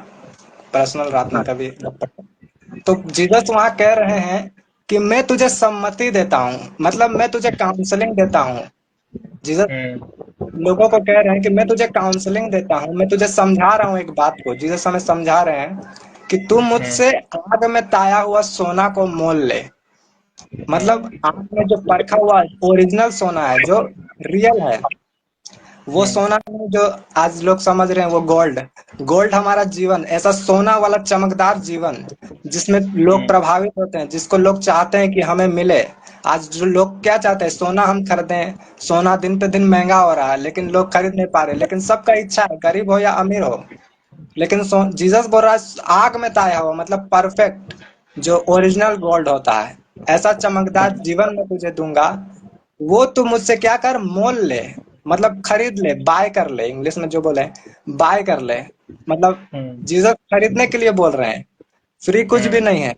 पर्सनल रात में कभी जब पढ़ना। तो जीसस वहां कह रहे हैं कि मैं तुझे सम्मति देता हूँ, मतलब मैं तुझे काउंसलिंग देता हूँ। जीसस लोगों को कह रहे हैं कि मैं तुझे काउंसलिंग देता हूँ, मैं तुझे समझा रहा हूँ एक बात को। जीसस हमें समझा रहे हैं कि तू मुझसे आग में ताया हुआ सोना को मोल ले। मतलब आग में जो परखा हुआ ओरिजिनल सोना है, जो रियल है, वो सोना नहीं जो आज लोग समझ रहे हैं वो गोल्ड। गोल्ड हमारा जीवन, ऐसा सोना वाला चमकदार जीवन जिसमें लोग प्रभावित होते हैं, जिसको लोग चाहते हैं कि हमें मिले। आज जो लोग क्या चाहते हैं, सोना हम खरीदें। सोना दिन पे दिन महंगा हो रहा है, लेकिन लोग खरीद नहीं पा रहे। लेकिन सबका इच्छा है, गरीब हो या अमीर हो। लेकिन जीसस बोल रहा है आग में ताया हुआ, मतलब परफेक्ट, जो ओरिजिनल गोल्ड होता है, ऐसा चमकदार जीवन मैं तुझे दूंगा। वो तू मुझसे क्या कर, मोल ले, मतलब खरीद ले, बाय कर ले। इंग्लिश में जो बोले बाय कर ले, मतलब जीसस खरीदने के लिए बोल रहे हैं, फ्री कुछ भी नहीं है।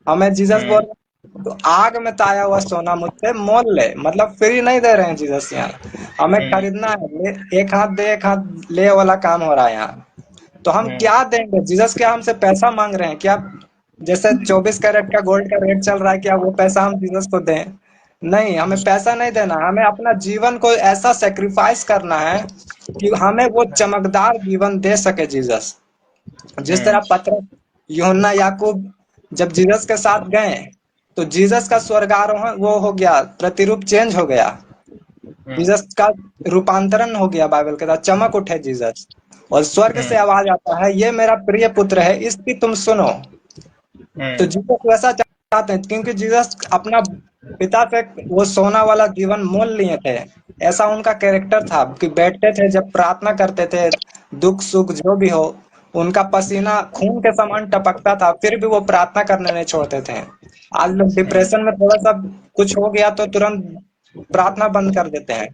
हमें जीसस बोल रहे हैं तो आग में ताया हुआ सोना मुझसे मोल ले, मतलब फ्री नहीं दे रहे हैं जीसस यहाँ, हमें खरीदना है। एक हाथ दे एक हाथ ले वाला काम हो रहा है यहाँ। तो हम क्या देंगे? जीसस क्या हमसे पैसा मांग रहे हैं क्या? जैसे 24 कैरेट का गोल्ड का रेट चल रहा है, क्या वो पैसा हम जीसस को दें? नहीं, हमें पैसा नहीं देना, हमें अपना जीवन को ऐसा सेक्रीफाइस करना है कि हमें वो चमकदार जीवन दे सके जीसस। जिस तरह पतरस, यूहन्ना, याकूब जब जीसस के साथ गए तो जीसस का स्वर्गारोहण वो हो गया, प्रतिरूप चेंज हो गया, जीसस का रूपांतरण हो गया। बाइबल के साथ चमक उठे जीसस, और स्वर्ग से आवाज आता है, ये मेरा प्रिय पुत्र है, इसकी तुम सुनो। तो जीसस वैसा चाहते हैं, क्योंकि जीसस अपना पिता से वो सोना वाला जीवन मोल लिए थे। ऐसा उनका कैरेक्टर था कि बैठते थे, जब प्रार्थना करते थे, दुख सुख जो भी हो, उनका पसीना खून के समान टपकता था, फिर भी वो प्रार्थना करने नहीं छोड़ते थे। आज लोग डिप्रेशन में थोड़ा सा कुछ हो गया तो तुरंत प्रार्थना बंद कर देते हैं,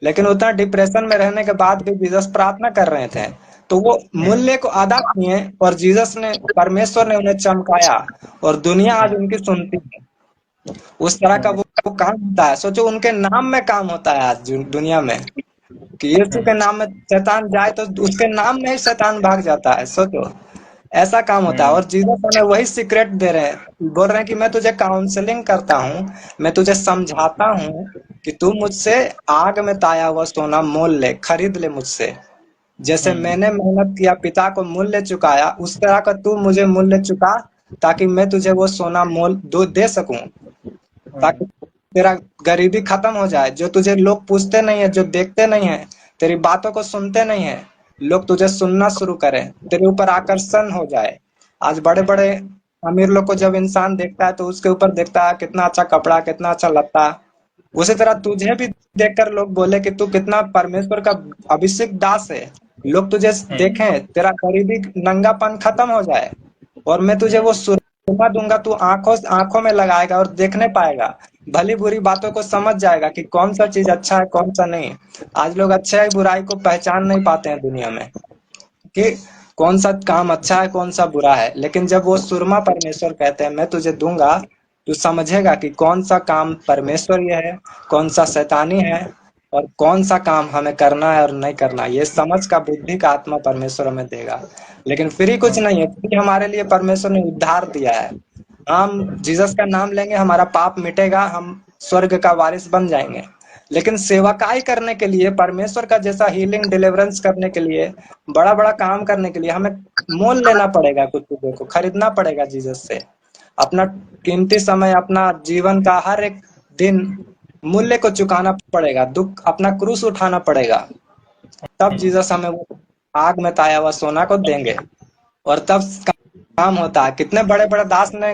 लेकिन उतना डिप्रेशन में रहने के बाद भी जीसस प्रार्थना कर रहे थे। तो वो मूल्य को अदा किए, और जीसस ने, परमेश्वर ने उन्हें चमकाया, और दुनिया आज उनकी सुनती है। उस तरह का वो काम होता है। सोचो, उनके नाम में काम होता है आज दुनिया में, कि यीशु के नाम में शैतान जाए तो उसके नाम में ही शैतान भाग जाता है। सोचो, ऐसा काम होता है। और जीसस हमें वही सीक्रेट दे रहे हैं, बोल रहे हैं कि मैं तुझे काउंसलिंग करता हूँ, मैं तुझे समझाता हूँ कि तू मुझसे आग में ताया हुआ सोना मोल ले, खरीद ले मुझसे। जैसे मैंने मेहनत किया, पिता को मूल्य चुकाया, उस तरह का तू मुझे मूल्य चुका, ताकि मैं तुझे वो सोना मोल दे सकूं, ताकि तेरा गरीबी खत्म हो जाए। जो तुझे लोग पूछते नहीं है, जो देखते नहीं है, तेरी बातों को सुनते नहीं है, लोग तुझे सुनना शुरू करें, तेरे ऊपर आकर्षण हो जाए। आज बड़े बड़े अमीर लोग को जब इंसान देखता है तो उसके ऊपर देखता है कितना अच्छा कपड़ा, कितना अच्छा लत्ता। उसी तरह तुझे भी देखकर लोग बोले कि तू कितना परमेश्वर का अभिषेक दास है। लोग तुझे देखें, तेरा गरीबी नंगापन खत्म हो जाए, और मैं तुझे वो सुरमा दूंगा, तू आंखों आंखों में लगाएगा और देखने पाएगा, भली बुरी बातों को समझ जाएगा कि कौन सा चीज अच्छा है, कौन सा नहीं। आज लोग अच्छाई बुराई को पहचान नहीं पाते हैं दुनिया में, कि कौन सा काम अच्छा है, कौन सा बुरा है। लेकिन जब वो सुरमा परमेश्वर कहते हैं मैं तुझे दूंगा, तू समझेगा कि कौन सा काम परमेश्वरीय है, कौन सा शैतानी है, और कौन सा काम हमें करना है और नहीं करना। ये समझ का, बुद्धि का आत्मा परमेश्वर हमें देगा। लेकिन फ्री कुछ नहीं है, फ्री हमारे लिए परमेश्वर ने उद्धार दिया है। हम जीसस का नाम लेंगे, हमारा पाप मिटेगा, हम स्वर्ग का वारिस बन जाएंगे। लेकिन सेवकाई करने के लिए, परमेश्वर का जैसा हीलिंग डिलीवरेंस करने के लिए, बड़ा बड़ा काम करने के लिए हमें मोल लेना पड़ेगा, कुछ चीजों को खरीदना पड़ेगा जीसस से। अपना कीमती समय, अपना जीवन का हर एक दिन मूल्य को चुकाना पड़ेगा, दुख, अपना क्रूस उठाना पड़ेगा। तब जीसस हमें वो आग में ताया हुआ सोना को देंगे, और तब काम होता है। कितने बड़े बड़े दास ने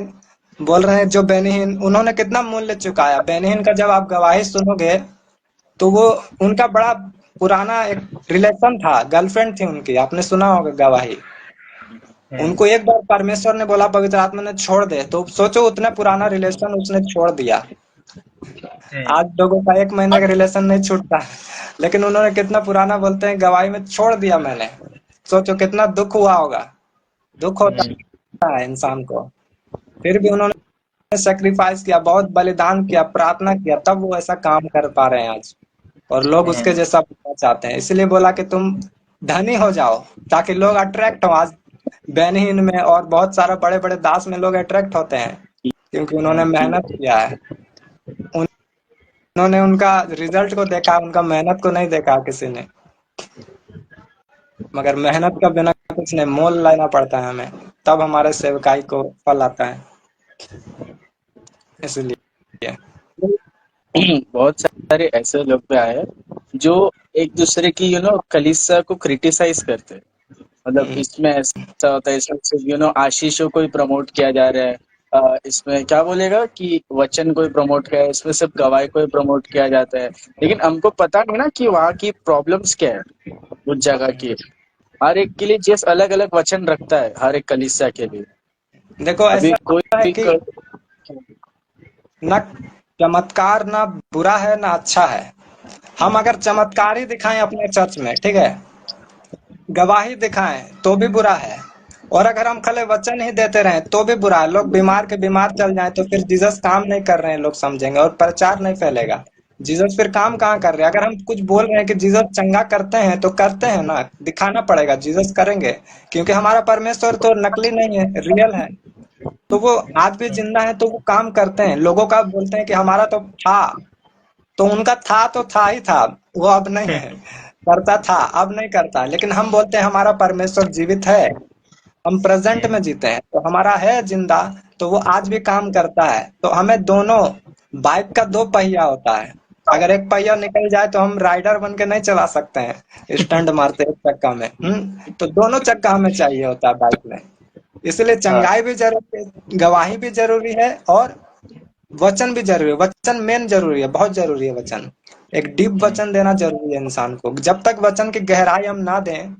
बोल रहे हैं, जो बेनीहीन, उन्होंने कितना मूल्य चुकाया। बेनीहीन का जब आप गवाही सुनोगे तो वो उनका बड़ा पुराना एक रिलेशन था, गर्लफ्रेंड थी उनकी, आपने सुना होगा गवाही। उनको एक बार परमेश्वर ने बोला पवित्र आत्मा ने छोड़ दे, तो सोचो उतना पुराना रिलेशन उसने छोड़ दिया। आज लोगों का 1 महीने का रिलेशन नहीं छूटता, लेकिन उन्होंने कितना पुराना बोलते हैं गवाही में छोड़ दिया मैंने। सोचो कितना दुख हुआ होगा, दुख होता है इंसान को। फिर भी उन्होंने सेक्रीफाइस किया, बहुत बलिदान किया, प्रार्थना किया, तब वो ऐसा काम कर पा रहे हैं आज, और लोग उसके जैसा बनना चाहते हैं। इसलिए बोला कि तुम धनी हो जाओ ताकि लोग अट्रैक्ट हो। आज बेनिहीन में और बहुत सारा बड़े बड़े दास में लोग अट्रैक्ट होते हैं क्योंकि उन्होंने मेहनत किया है। उन्होंने उनका रिजल्ट को देखा, उनका मेहनत को नहीं देखा किसी ने। मगर मेहनत का बिना कुछ नहीं, मोल लेना पड़ता है हमें, तब हमारे सेवकाई को फल आता है। इसलिए बहुत सारे ऐसे लोग भी आए जो एक दूसरे की कलीसिया को क्रिटिसाइज करते हैं। मतलब इसमें ऐसा होता है, इसमें आशीषों को ही प्रमोट किया जा रहा है, इसमें क्या बोलेगा कि वचन को ही प्रमोट किया है, इसमें सिर्फ गवाही को ही प्रमोट किया जाता है। लेकिन हमको पता नहीं ना कि वहाँ की प्रॉब्लम्स क्या है उस जगह की। हर एक के लिए जीसस अलग अलग वचन रखता है, हर एक कलीसिया के लिए। देखो अभी ऐसा कोई है भी कि न चमत्कार ना बुरा है ना अच्छा है। हम अगर चमत्कार ही दिखाएं अपने चर्च में, ठीक है, गवाही दिखाएं तो भी बुरा है, और अगर हम खाली वचन ही देते रहें तो भी बुरा है। लोग बीमार के बीमार चल जाएं तो फिर जीसस काम नहीं कर रहे हैं लोग समझेंगे और प्रचार नहीं फैलेगा। जीसस फिर काम कहाँ कर रहे हैं? अगर हम कुछ बोल रहे हैं कि जीसस चंगा करते हैं तो करते हैं ना, दिखाना पड़ेगा जीसस करेंगे, क्योंकि हमारा परमेश्वर तो नकली नहीं है, रियल है। तो वो आज भी जिंदा है तो वो काम करते हैं। लोगों का बोलते हैं कि हमारा तो था, तो उनका था तो था ही था, वो अब नहीं है। करता था अब नहीं करता, लेकिन हम बोलते हैं हमारा परमेश्वर जीवित है, हम प्रेजेंट में जीते हैं, तो हमारा है जिंदा, तो वो आज भी काम करता है। तो हमें दोनों, बाइक का 2 पहिया होता है, अगर एक पहिया निकल जाए तो हम राइडर बन के नहीं चला सकते हैं स्टंट मारते एक चक्का में। तो दोनों चक्का हमें चाहिए होता है बाइक में। इसलिए चंगाई भी जरूरी है, गवाही भी जरूरी है, और वचन भी जरूरी है। वचन मेन जरूरी है, बहुत जरूरी है वचन। एक डीप वचन देना जरूरी है इंसान को। जब तक वचन की गहराई हम ना दें,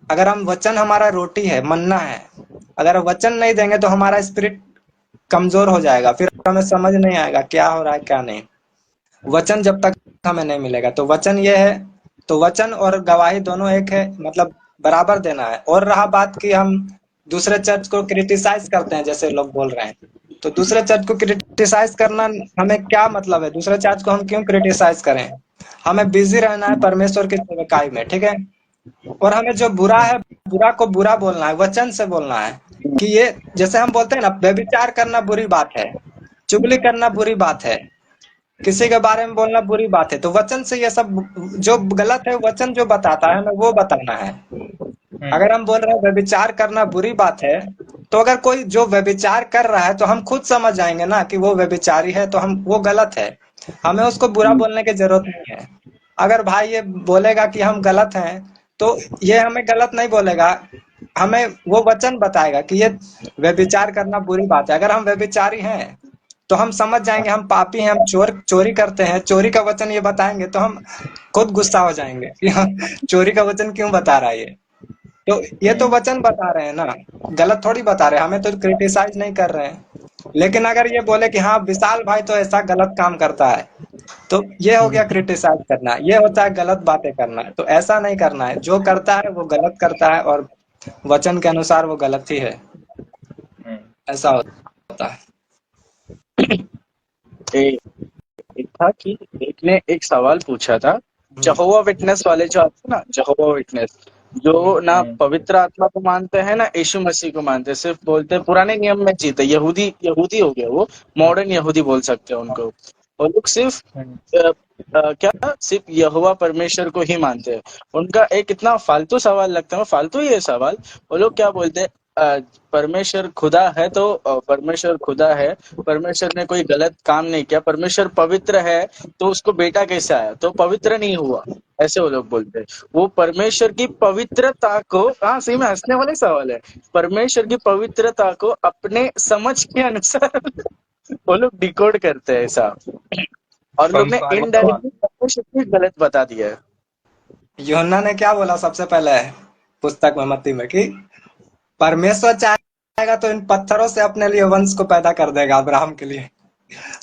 अगर हम वचन हमारा रोटी है, मन्ना है, अगर वचन नहीं देंगे तो हमारा स्पिरिट कमजोर हो जाएगा, फिर हमें समझ नहीं आएगा क्या हो रहा है क्या नहीं। वचन जब तक हमें नहीं मिलेगा, तो वचन ये है, तो वचन और गवाही दोनों एक है, मतलब बराबर देना है। और रहा बात कि हम दूसरे चर्च को क्रिटिसाइज करते हैं जैसे लोग बोल रहे हैं, तो दूसरे चर्च को क्रिटिसाइज करना हमें क्या मतलब है? दूसरे चर्च को हम क्यों क्रिटिसाइज करें? हमें बिजी रहना है परमेश्वर की सेवकाई में, ठीक है। और हमें जो बुरा है, बुरा को बुरा बोलना है, वचन से बोलना है कि ये, जैसे हम बोलते हैं ना, व्यभिचार करना बुरी बात है, चुगली करना बुरी बात है, किसी के बारे में बोलना बुरी बात है। तो वचन से ये सब जो गलत है, वचन जो बताता है हमें वो बताना है। अगर हम बोल रहे हैं व्यभिचार करना बुरी बात है, तो अगर कोई जो व्यभिचार कर रहा है तो हम खुद समझ जाएंगे ना कि वो व्यभिचारी है, तो हम, वो गलत है, हमें उसको बुरा बोलने की जरूरत नहीं है। अगर भाई ये बोलेगा कि हम गलत हैं, तो ये हमें गलत नहीं बोलेगा, हमें वो वचन बताएगा कि ये व्यभिचार करना बुरी बात है। अगर हम व्यभिचारी हैं तो हम समझ जाएंगे हम पापी हैं, हम चोरी करते हैं, चोरी का वचन ये बताएंगे तो हम खुद गुस्सा हो जाएंगे कि हाँ, चोरी का वचन क्यों बता रहा है ये। तो ये तो वचन बता रहे हैं ना, गलत थोड़ी बता रहे हैं, हमें तो क्रिटिसाइज नहीं कर रहे हैं। लेकिन अगर ये बोले कि हाँ विशाल भाई तो ऐसा गलत काम करता है, तो ये हो गया क्रिटिसाइज करना, ये होता है गलत बातें करना। तो ऐसा नहीं करना है, जो करता है वो गलत करता है और वचन के अनुसार वो गलत ही है, ऐसा होता है। एक था कि एक ने एक सवाल पूछा था, जहोवा विटनेस वाले जो आते हैं ना, जहोवा विटनेस, जो ना पवित्र आत्मा को मानते हैं ना यीशु मसीह को मानते हैं, सिर्फ बोलते हैं पुराने नियम में जीते, यहूदी यहूदी हो गया, वो मॉडर्न यहूदी बोल सकते हैं उनको। वो लोग सिर्फ क्या सिर्फ यहोवा परमेश्वर को ही मानते हैं। उनका एक इतना फालतू सवाल लगता है, फालतू ही है सवाल। वो लोग क्या बोलते हैं, परमेश्वर खुदा है तो परमेश्वर खुदा है, परमेश्वर ने कोई गलत काम नहीं किया, परमेश्वर पवित्र है तो उसको बेटा कैसे आया, तो पवित्र नहीं हुआ, ऐसे वो लोग बोलते हैं। वो परमेश्वर की पवित्रता को, हाँ सही में हंसने वाले सवाल है, परमेश्वर की पवित्रता को अपने समझ के अनुसार वो लोग डिकोड करते हैं ऐसा, और लोग ने इनडायरेक्टली परमेश्वर को गलत बता दिया है। यूहन्ना ने क्या बोला सबसे पहले पुस्तक में, मत्ती में, कि परमेश्वर चाहेगा तो इन पत्थरों से अपने लिए वंश को पैदा कर देगा अब्राहम के लिए।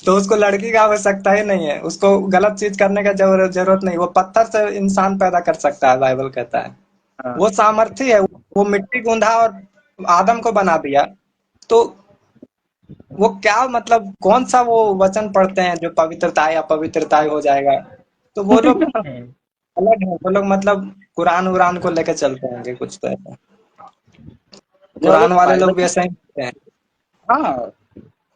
तो उसको लड़की की आवश्यकता ही नहीं है, उसको गलत चीज करने का जरूरत नहीं, वो पत्थर से इंसान पैदा कर सकता है, बाइबल कहता है। हाँ। वो सामर्थ्य है, वो मिट्टी गूंधा और आदम को बना दिया। तो वो क्या मतलब कौन सा वो वचन पढ़ते हैं जो पवित्रता या अपवित्रता हो जाएगा? तो वो लोग हम्म। अलग है, वो लोग मतलब कुरान उरान को लेके चलते होंगे कुछ तो ऐसा। जो कुरान लोग वाले बाइबल, लोग भी ऐसा ही करते हैं। हाँ,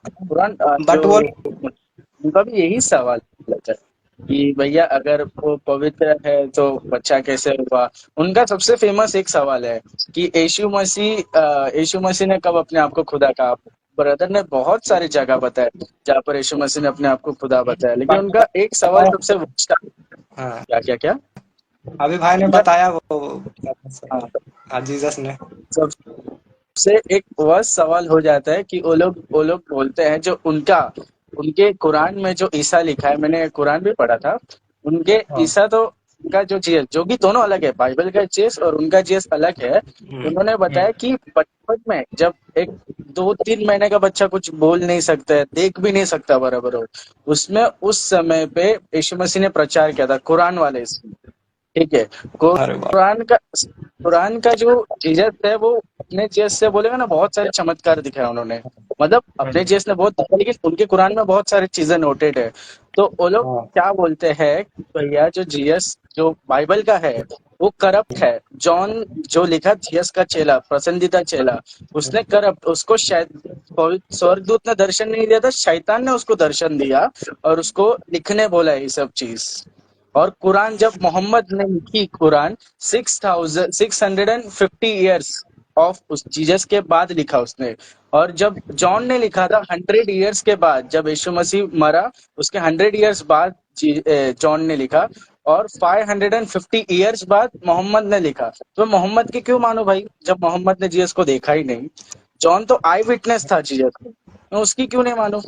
कुरान जो बट वो उनका भी यही सवाल रहता है कि भैया अगर वो पवित्र है तो बच्चा कैसे हुआ। उनका सबसे फेमस एक सवाल है कि यीशु मसीह ने कब अपने आप को खुदा कहा। ब्रदर ने बहुत सारी जगह बताया जहाँ पर यीशु मसीह ने अपने आप को खुदा बताया, लेकिन उनका एक सवाल सबसे पूछता, हाँ, क्या क्या क्या अभी भाई ने उनका, बताया वो हाँ, हाँ, जीसस ने। सबसे एक वह सवाल हो जाता है कि वो लोग बोलते हैं जो उनके कुरान में जो ईसा लिखा है, मैंने कुरान भी पढ़ा था। उनके हाँ। ईसा तो उनका जो जीएस जो कि दोनों अलग है, बाइबल का जीएस और उनका जीएस अलग है। उन्होंने बताया कि बचपन में जब एक 2-3 महीने का बच्चा कुछ बोल नहीं सकता है, देख भी नहीं सकता बराबर हो, उसमें उस समय पे यीशु मसीह ने प्रचार किया था कुरान वाले इसमें। ठीक है। अरे वाह। कुरान का जो जीसस है वो अपने जीसस से बोलेगा ना, बहुत सारे चमत्कार दिखाए उन्होंने। मतलब अपने जीसस ने बहुत दिखाया, लेकिन उनके कुरान में बहुत सारी चीजें नोटेड है। तो वो लोग हाँ, क्या बोलते हैं कि भैया जो जीसस जो बाइबल का है वो करप्ट है। जॉन जो लिखा, जीसस का चेला, पसंदीदा चेला, उसने करप्ट, उसको शायद स्वर्गदूत ने दर्शन नहीं दिया था, शैतान ने उसको दर्शन दिया और उसको लिखने बोला ये सब चीज। और कुरान जब मोहम्मद ने लिखी, कुरान 650 ईयर्स ऑफ उस जीसस के बाद लिखा उसने। और जब जॉन ने लिखा था 100 ईयर्स के बाद, जब यीशु मसीह मरा उसके 100 ईयर्स बाद जॉन ने लिखा। और 550 ईयर्स बाद मोहम्मद ने लिखा। तो मोहम्मद की क्यों मानो भाई, जब मोहम्मद ने जीसस को देखा ही नहीं। जॉन तो आई विटनेस था जीसस को, मैं उसकी क्यों नहीं मानूं।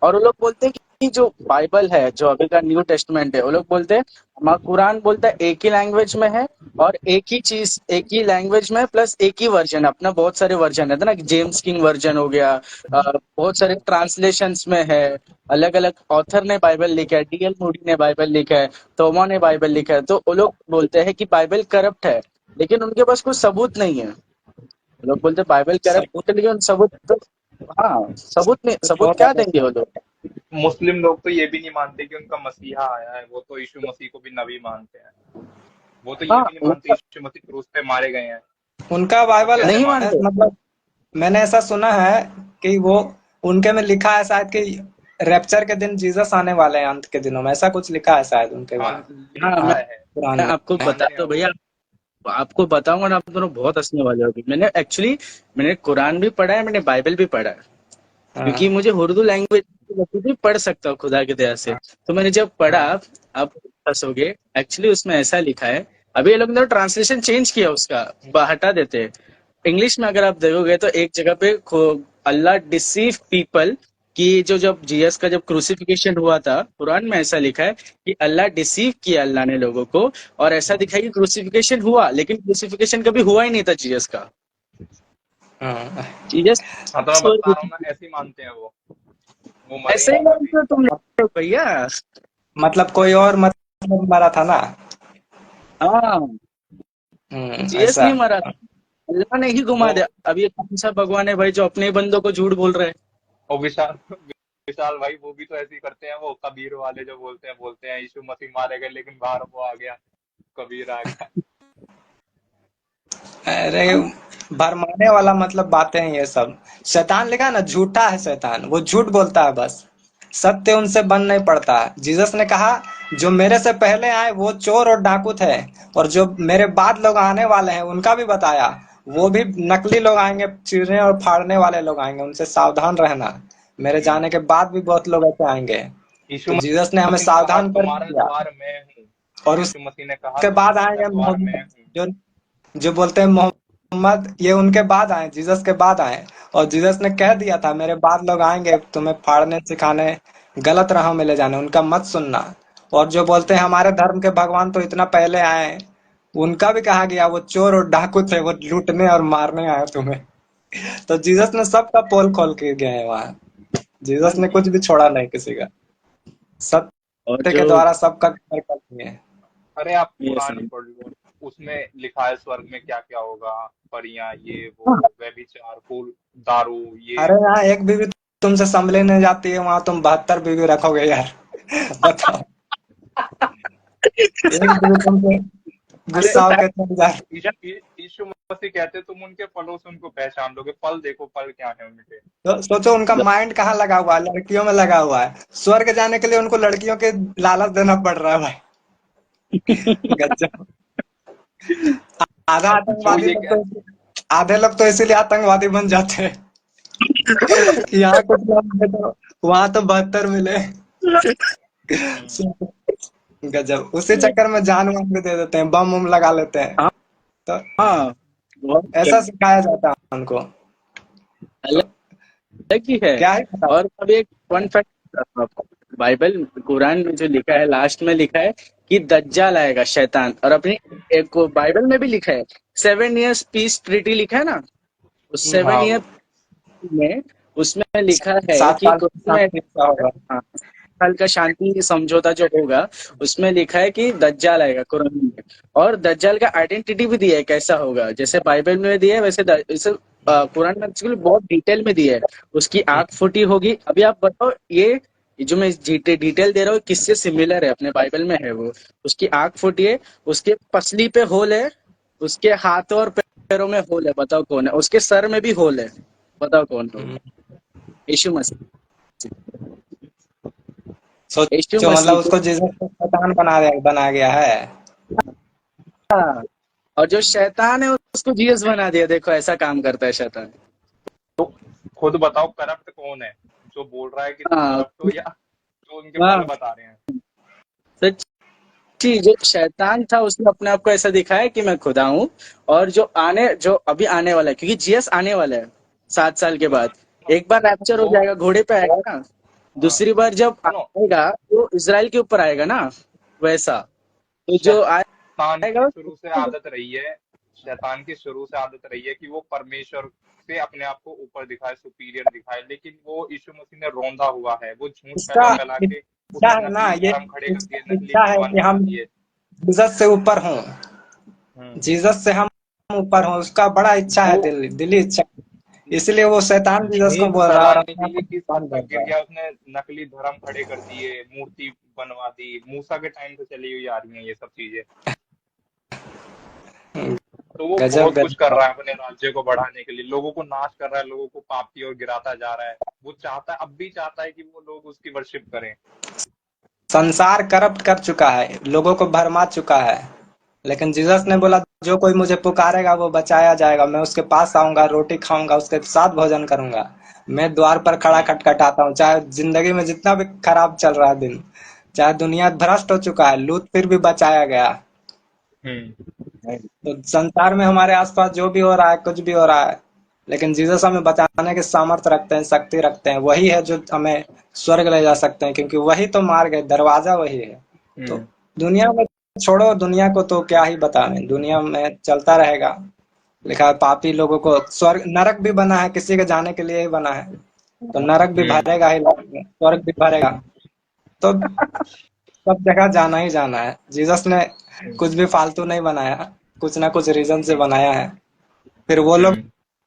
और वो लोग बोलते हैं कि जो बाइबल है, जो अभी का न्यू टेस्टमेंट है, वो लोग बोलते हैं हमारा कुरान बोलता है एक ही लैंग्वेज में है और एक ही चीज एक ही लैंग्वेज में प्लस एक ही वर्जन। अपना बहुत सारे वर्जन है ना, जेम्स किंग वर्जन हो गया, बहुत सारे ट्रांसलेशंस में है, अलग अलग ऑथर ने बाइबल लिखा है, डीएल मूडी ने बाइबल लिखा है, तोमा ने बाइबल लिखा है। तो वो लोग बोलते हैं कि बाइबल करप्ट है, लेकिन उनके पास कोई सबूत नहीं है। वो लोग बोलते हैं बाइबल सबूत करप्ट है, लेकिन सबूत तो, हाँ, सबूत नहीं, तो सबूत होगा क्या देंगे कैसे? वो लोग। मुस्लिम लोग तो ये भी नहीं मानते कि उनका मसीहा आया है, वो तो यीशु मसीह को भी नबी मानते हैं। वो तो ये हाँ, भी नहीं मानते यीशु मसीह क्रूस पे मारे गए हैं। उनका वो बाइबल कैसे नहीं माने? मानते। मतलब मैंने ऐसा सुना है कि वो उनके में लिखा है शायद कि रैप्चर के दिन जीसस आने वाले हैं, अंत के दिनों में, ऐसा कुछ लिखा है शायद उनके हाँ, में, हाँ, लिखा है। कुरान मैं में। आपको मानते बताता हैं हूँ वो। भैया, आपको बताऊंगा ना, आप दोनों बहुत हंसने वाले होगे। मैंने कुरान भी पढ़ा है, मैंने बाइबल भी पढ़ा है, क्योंकि हाँ, मुझे उर्दू लैंग्वेज भी पढ़ सकता हूँ खुदा की दया से। तो मैंने जब पढ़ा, हाँ। आप हंसोगे, एक्चुअली उसमें ऐसा लिखा है। अभी ये लोग ने ट्रांसलेशन चेंज किया उसका, हटा देते हैं। इंग्लिश में अगर आप देखोगे तो एक जगह पे अल्लाह डिसीव पीपल कि जो जब जीएस का जब क्रूसिफिकेशन हुआ था, कुरान में ऐसा लिखा है कि अल्लाह डिसीव किया, अल्लाह ने लोगों को। और ऐसा दिखा कि क्रूसिफिकेशन हुआ, लेकिन क्रूसिफिकेशन कभी हुआ ही नहीं था जीएस का। हाँ। जीसस हाँ, तो मैं बता रहा हूँ ना, ऐसे ही मानते हैं वो मरे ही ऐसे ही नहीं कभी। मानते हो तुम लोग भैया। मतलब कोई और मतलब मरा था ना। हाँ, जीएस ऐसा। नहीं मरा था, अल्लाह ने ही घुमा वो दिया। अब ये कौन सा भगवान है भाई जो अपने ही बंदों को झूठ बोल रहा है। वो विशाल विशाल भाई, वो भी तो ऐसे ही करते हैं। वो कबीर वाले जो बोलते हैं यीशु मसीह मारे गए, लेकिन बाहर वो आ गया, कबीर आ गया। अरे भरमाने वाला मतलब बातें हैं ये सब। शैतान लिखा है ना, झूठा है शैतान, वो झूठ बोलता है बस, सत्य उनसे बन नहीं पड़ता है। जीसस ने कहा जो मेरे से पहले आए वो चोर और डाकू थे, और जो मेरे बाद लोग आने वाले हैं उनका भी बताया, वो भी नकली लोग आएंगे, चीरने और फाड़ने वाले लोग आएंगे, उनसे सावधान रहना। मेरे जाने के बाद भी बहुत लोग ऐसे आएंगे। यीशु तो जीसस ने हमें मसीह ने कहा सावधान कर तुम्हारा दिया। द्वार मैं हूँ। और यीशु मसीह ने कहा उसके बाद तुम्हारा आएंगे द्वार मैं मोहम्मद, हूँ। जो जो बोलते हैं मोहम्मद, ये उनके बाद आए, जीसस के बाद आए। और जीसस ने कह दिया था मेरे बाद लोग आएंगे तुम्हें फाड़ने सिखाने, गलत राह में ले जाने, उनका मत सुनना। और जो बोलते हैं हमारे धर्म के भगवान तो इतना पहले आए, उनका भी कहा गया वो चोर और डाकू थे, वो लूटने और मारने आए तुम्हें। तो जीसस ने सबका पोल खोल के गए हैं वहां। हाँ जीसस ने जी। कुछ भी छोड़ा नहीं किसी का, और सत्य जो के द्वारा सबका कदर कर दिए हैं। अरे आप ये कुरान ही सब पढ़ लो, उसमें लिखा है स्वर्ग में क्या क्या होगा, परियां, ये वो, हाँ, व्यभिचार, फूल, दारू, ये अरे यहाँ एक बीवी तुमसे संभलने जाती है, वहां तुम 72 बीवी रखोगे यार। बताओ, एक बीवी तुमसे अरे गुस्सा होकर चल जाए। यीशु मसीह कहते तुम उनके फलों से उनको पहचान लोगे। फल देखो, फल क्या है उनके। तो सोचो उनका माइंड कहाँ लगा हुआ है, लड़कियों में लगा हुआ है। स्वर्ग जाने के लिए उनको लड़कियों के लालच देना पड़ रहा है भाई। गजब। आधा जो आतंकवादी ये लोग कह तो, आधे लोग तो इसीलिए आतंकवादी बन जाते हैं कि यहाँ कुछ ना मिले तो वहां तो 72 मिले। गजब, उसी चक्कर में जान वान भी दे देते हैं, बम उम लगा लेते हैं। हाँ तो हाँ, बहुत ऐसा सिखाया जाता है उनको। तो अलग ही है। क्या ही पता। और अब एक फन फैक्ट, बाइबल कुरान में जो लिखा है, लास्ट में लिखा है कि दज्जाल आएगा, शैतान। और अपनी एक बाइबल में भी लिखा है 7 years पीस ट्रीटी लिखा है ना, उस सेवन हाँ ईयर में उसमें लिखा है 7 कि साल कुरान में, शांति का होगा। हाँ, साल का शांति समझौता जो होगा, उसमें लिखा है कि दज्जाल आएगा कुरान में। और दज्जाल का आइडेंटिटी भी दिया है कैसा होगा, जैसे बाइबल में दिया है वैसे वैसे कुरान में एक्चुअली बहुत डिटेल में दिया है। उसकी आंख फूटी होगी। अभी आप बताओ, ये जो मैं डिटेल दे रहा हूँ किससे सिमिलर है, अपने बाइबल में है वो। उसकी आंख फूटी है, उसके पसली पे होल है, उसके हाथों और पैरों में होल है, बताओ कौन है। उसके सर में भी होल है, बताओ कौन होगा। यीशु मसीह। यीशु सोचो मतलब मसीह उसको जीसस को शैतान बना गया है। हाँ, और जो शैतान है उसको जीसस बना दिया। देखो ऐसा काम करता है शैतान। तो खुद बताओ करप्ट कौन है, जो बोल रहा है कि तुम हाँ करप्ट हो, या जो उनके फल हाँ, बता रहे हैं। सच्ची जो शैतान था उसने अपने आप को ऐसा दिखाया कि मैं खुदा हूँ। और जो अभी आने वाला है, क्योंकि जीसस आने वाला है 7 साल के बाद। एक बार रैप्चर हो वो जाएगा, घोड़े पे आएगा ना। हाँ, दूसरी बार जब सुनो, आएगा तो इजराइल के ऊपर आएगा ना, वैसा। तो जो शैतान की आएगा, शुरू से आदत रही है, शैतान की शुरू से आदत रही है कि वो परमेश्वर से अपने आप को ऊपर दिखाए, सुपीरियर दिखाए। लेकिन वो यीशु मसीह ने रौंदा हुआ है, वो झूठ इसका फैला फैला के इच्छा उसने है ना, नकली ये धर्म खड़े कर दिए, इसका नकली इच्छा है भगवान कि बना हम दिए। जीसस से ऊपर हों, हम्म जीसस से हम ऊपर हों। उसका बड़ा इच्छा है, वो दिली इच्छा। इसलिए वो शैतान जीसस को भेद बोल रहा है और फैलाने अपने के आप को लिए किस हद भगवान तक बोल गिर रहा गया, उसने नकली धर्म खड़े कर दिए, मूर्ति बनवा दी। मूसा के टाइम से चली हुई आ रही हैं ये सब चीजें। है। तो वो गजब बहुत कुछ कर गजब। रहा है अपने राज्य को बढ़ाने के लिए, लोगों को नाश कर रहा है, लोगों को पाप की ओर गिराता जा रहा है। वो चाहता है, अब भी चाहता है कि वो लोग उसकी वर्शिप करें। संसार करप्ट कर चुका है, लोगों को भरमा चुका है। लेकिन जीसस ने बोला जो कोई मुझे पुकारेगा वो बचाया जाएगा। मैं उसके पास आऊंगा, रोटी खाऊंगा, उसके साथ भोजन करूंगा। मैं द्वार पर खड़ा हम्म खटखटाता हूँ। चाहे जिंदगी में जितना भी खराब चल रहा है दिन, चाहे दुनिया भ्रष्ट हो चुका है, लूट फिर भी बचाया गया। हम्म तो संसार में हमारे आसपास जो भी हो रहा है, कुछ भी हो रहा है, लेकिन जीसस हमें बचाने के सामर्थ्य रखते हैं, शक्ति रखते हैं। वही है जो हमें स्वर्ग ले जा सकते हैं, क्योंकि वही तो मार्ग है, दरवाजा वही है। तो हम्म दुनिया में छोड़ो, दुनिया को तो क्या ही बताने, दुनिया में चलता रहेगा। लिखा है पापी लोगों को स्वर्ग नरक भी बना है, किसी के जाने के लिए ही बना है। तो नरक भी हम्म भरेगा ही, लास्ट में स्वर्ग भी भरेगा। तो सब जगह जाना ही जाना है। जीसस ने कुछ भी फालतू नहीं बनाया, कुछ ना कुछ रीजन से बनाया है। फिर वो लोग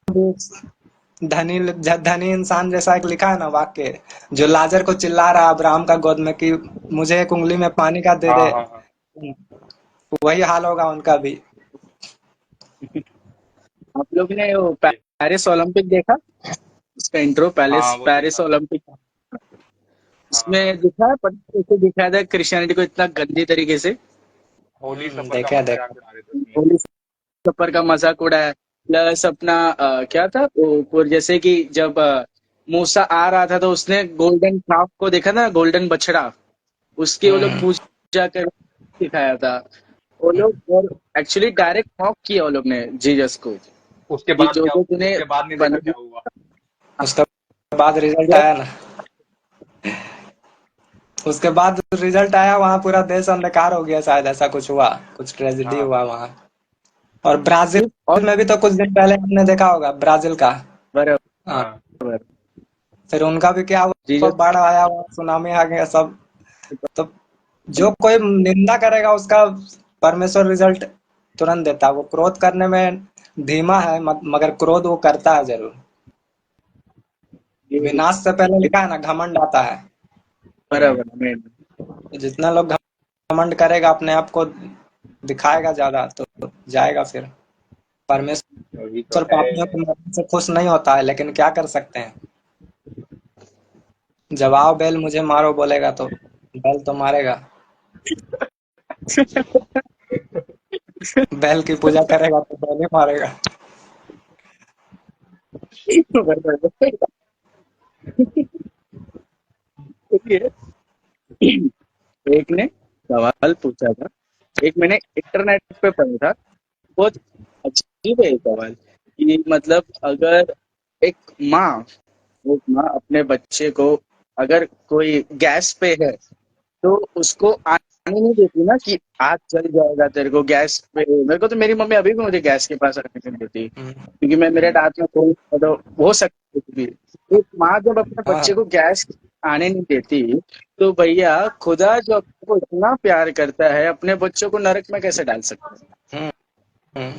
हम्म धनी धनी इंसान जैसा एक लिखा है ना वाक्य, जो लाजर को चिल्ला रहा अब्राहम का गोद में कि मुझे एक उंगली में पानी का दे हाँ दे, हाँ हाँ वही हाल होगा उनका भी। आप लोग ने वो पेरिस ओलंपिक देखा, उसका इंट्रो, हाँ, पैलेस वो पेरिस देखा। ओलंपिक। हाँ, इसमें दिखा है, कैसे दिखाया था क्रिश्चियनिटी को इतना गंदी तरीके से। होली सफर का देखे मजाक देखे। उड़ा रहे थे उसमें। होली सफर का मजाक उड़ाया। प्लस अपना क्या था वो जैसे कि जब मूसा आ रहा था तो उसने गोल्डन calf को देखा था, गोल्डन बछड़ा, उसकी वो लोग हम्म पूजा कर दिखाया था वो लोग। और एक्चुअली डायरेक्ट मॉक किया वो लोग ने जीसस को, उसके कि बाद जो क्या, जो तूने उसके बाद नहीं देखा बना। क्या हुआ। उसके बाद रिजल्ट आया ना। उसके बाद रिजल्ट आया, वहां पूरा देश अंधकार हो गया, शायद ऐसा कुछ हुआ, कुछ ट्रेजेडी हाँ हुआ वहां। और ब्राजील और में भी तो कुछ दिन पहले आपने देखा होगा, ब्राजील का। हाँ, बराबर। फिर उनका भी क्या हुआ, जीसस बाढ़ आया, वहां सुनामी आ गया सब। तो जो कोई निंदा करेगा उसका परमेश्वर रिजल्ट तुरंत देता है। वो क्रोध करने में धीमा है, मगर क्रोध वो करता है जरूर। ये विनाश से पहले लिखा है ना, घमंड आता है। हम्म, बराबर में तो जितना लोग घमंड करेगा, अपने आप को दिखाएगा ज्यादा, तो जाएगा फिर। परमेश्वर वही तो है। पापियों की मदद से खुश नहीं होता है, लेकिन क्या कर सकते हैं। जब आओ बैल मुझे मारो बोलेगा, तो बैल तो मारेगा। बैल की पूजा करेगा तो बैल ही मारेगा। बराबर। देखिए, एक ने सवाल पूछा था, एक मैंने इंटरनेट पे पढ़ा था, बहुत अजीब है ये सवाल कि मतलब अगर एक माँ एक माँ अपने बच्चे को, अगर कोई गैस पे है तो उसको आने नहीं देती ना कि आग जल जाएगा तेरे को गैस पे। मेरे को तो मेरी मम्मी अभी भी मुझे गैस के पास आने नहीं देती, क्योंकि मैं मेरे हम्म, हाथ में कोई तो हो सकता है कुछ भी। एक माँ जब अपने बच्चे हाँ। को गैस आने नहीं देती, तो भैया खुदा जो अपने को इतना प्यार करता है, अपने बच्चों को नरक में कैसे डाल सकता हम्म, हम्म।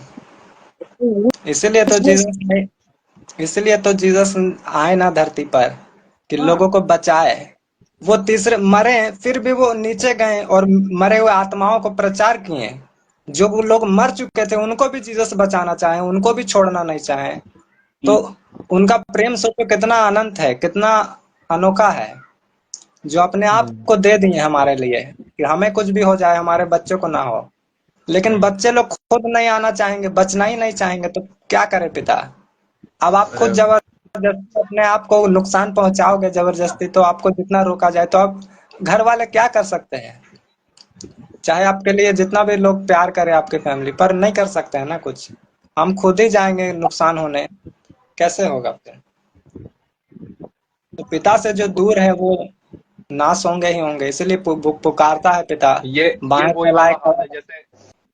है? इसीलिए तो इसलिए जीसस ने इसलिए तो जीसस आए ना धरती पर, कि हाँ, लोगों को बचाए। वो तीसरे मरे, फिर भी वो नीचे गए और मरे हुए आत्माओं को प्रचार किए। जो वो लोग मर चुके थे उनको भी जीसस बचाना चाहे, उनको भी छोड़ना नहीं चाहे। तो उनका प्रेम सोचो कितना अनंत है, कितना अनोखा है, जो अपने आप को दे दिए हमारे लिए, कि हमें कुछ भी हो जाए, हमारे बच्चों को ना हो। लेकिन बच्चे लोग खुद नहीं आना चाहेंगे, बचना ही नहीं चाहेंगे, तो क्या करे पिता। अब आप खुद बराबर। जबरदस्ती अपने आप को नुकसान पहुंचाओगे जबरदस्ती, तो आपको जितना रोका जाए, तो आप घर वाले क्या कर सकते हैं। चाहे आपके लिए जितना भी लोग प्यार करें, आपके फैमिली पर नहीं कर सकते हैं ना कुछ। हम खुद ही जाएंगे नुकसान होने, कैसे होगा फिर। तो पिता से जो दूर है वो नाश होंगे ही होंगे, इसलिए पुकारता है पिता, ये बाएं वही वाला फैलाए हाल खड़ा। है, जैसे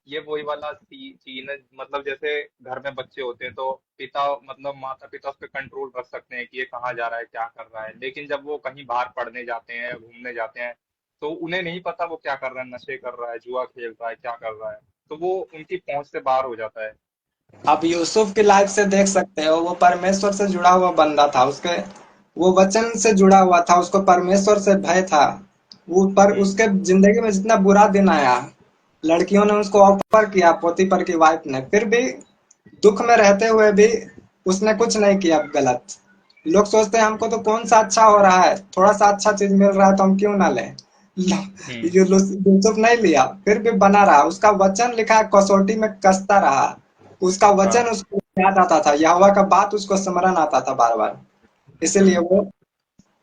ये वही वाला सीन है, मतलब जैसे घर में बच्चे होते हैं तो पिता, मतलब माता पिता उस पर कंट्रोल रख सकते हैं कि ये कहाँ जा रहा है, क्या कर रहा है। लेकिन जब वो कहीं बाहर पढ़ने जाते हैं, घूमने जाते हैं, तो उन्हें नहीं पता वो क्या कर रहा है, नशे कर रहा है, जुआ खेल रहा है, क्या कर रहा है। तो वो उनकी पहुंच से बाहर हो जाता है। आप यूसुफ की लाइफ से देख सकते हो, वो परमेश्वर से जुड़ा हुआ बंदा था, उसके वो वचन से जुड़ा हुआ था, उसको परमेश्वर से भय था। वो पर हम्म, उसके जिंदगी में जितना बुरा दिन आया, लड़कियों ने उसको ऑफर किया, पोतीपर की वाइफ ने, फिर भी दुख में रहते हुए भी उसने कुछ नहीं किया गलत। लोग सोचते हैं हमको तो कौन सा अच्छा हो रहा है, थोड़ा सा अच्छा चीज मिल रहा है तो हम क्यों ना लें। हम्म, यूसुफ नहीं लिया, फिर भी बना रहा, उसका वचन लिखा है, कसौटी में कसता रहा। उसका वचन हाँ, उसको याद आता था, यहोवा का बात उसको स्मरण आता था बार बार। इसलिए हम्म, वो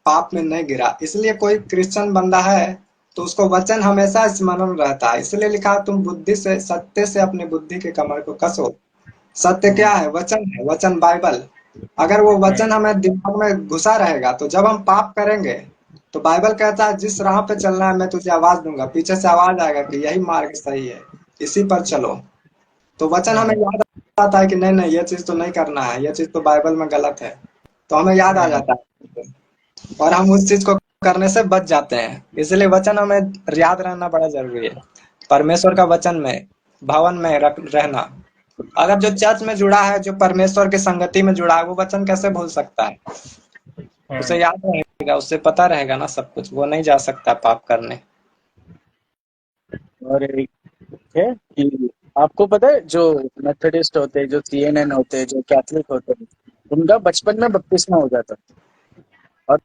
पाप में नहीं गिरा। इसलिए कोई क्रिश्चियन बंदा है तो उसको वचन हमेशा स्मरण रहता है। इसलिए लिखा, तुम बुद्धि से, सत्य से अपनी बुद्धि के कमर को कसो। सत्य क्या है, वचन है, वचन बाइबल। अगर वो हम्म, वचन हमें दिमाग में घुसा रहेगा, तो जब हम पाप करेंगे, तो बाइबल कहता है जिस राह पे चलना है मैं तुझे आवाज दूंगा, पीछे से आवाज आएगा कि यही मार्ग सही है, इसी पर चलो। तो वचन हमें हम्म, याद आता है कि नहीं नहीं, ये चीज तो नहीं करना है, ये चीज तो बाइबल में गलत है। तो हमें याद आ हम्म, जाता है और हम उस चीज को करने से बच जाते हैं। इसलिए वचन हमें याद रहना बड़ा जरूरी है। परमेश्वर का वचन में, भवन में रहना। अगर जो चर्च में जुड़ा है, जो परमेश्वर की संगति में जुड़ा है, वो वचन कैसे भूल सकता है। उसे हम्म, याद रहेगा, उससे पता रहेगा ना सब कुछ, वो नहीं जा सकता पाप करने। और एक है कि आपको पता है जो मेथोडिस्ट होते हैं, जो सीएनएन होते हैं, जो कैथलिक होते हैं, उनका बचपन में बपतिस्मा हो जाता है। और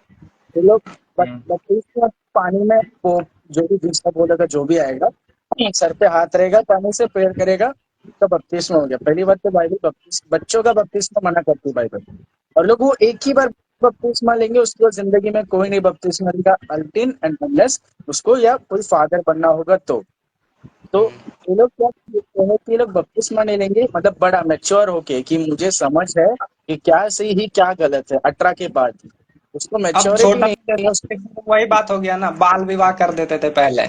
ये लोग हम्म, बपतिस्मा पानी में, वो जो भी जिसका बोलेगा, जो भी आएगा, सर पे हाथ रहेगा, पानी से प्रेयर करेगा, तो बपतिस्मा हो गया। पहली बात तो बाइबल बच्चों का बपतिस्मा मना करती है बाइबल। और लोग वो एक ही बार बपतिस्मा लेंगे, उसके बाद जिंदगी में कोई नहीं बपतिस्मा लेगा, अनटिल एंड अनलेस उसको या कोई फादर बनना होगा तो ये लोग क्या करते हैं कि ये लोग बपतिस्मा नहीं लेंगे, मतलब बड़ा मैच्योर होके कि मुझे समझ है कि क्या सही ही क्या गलत है, 18 के बाद। उसको अब मैच्योरिटी छोटा नहीं है उसको। वही बात हो गया ना, बाल विवाह कर देते थे पहले,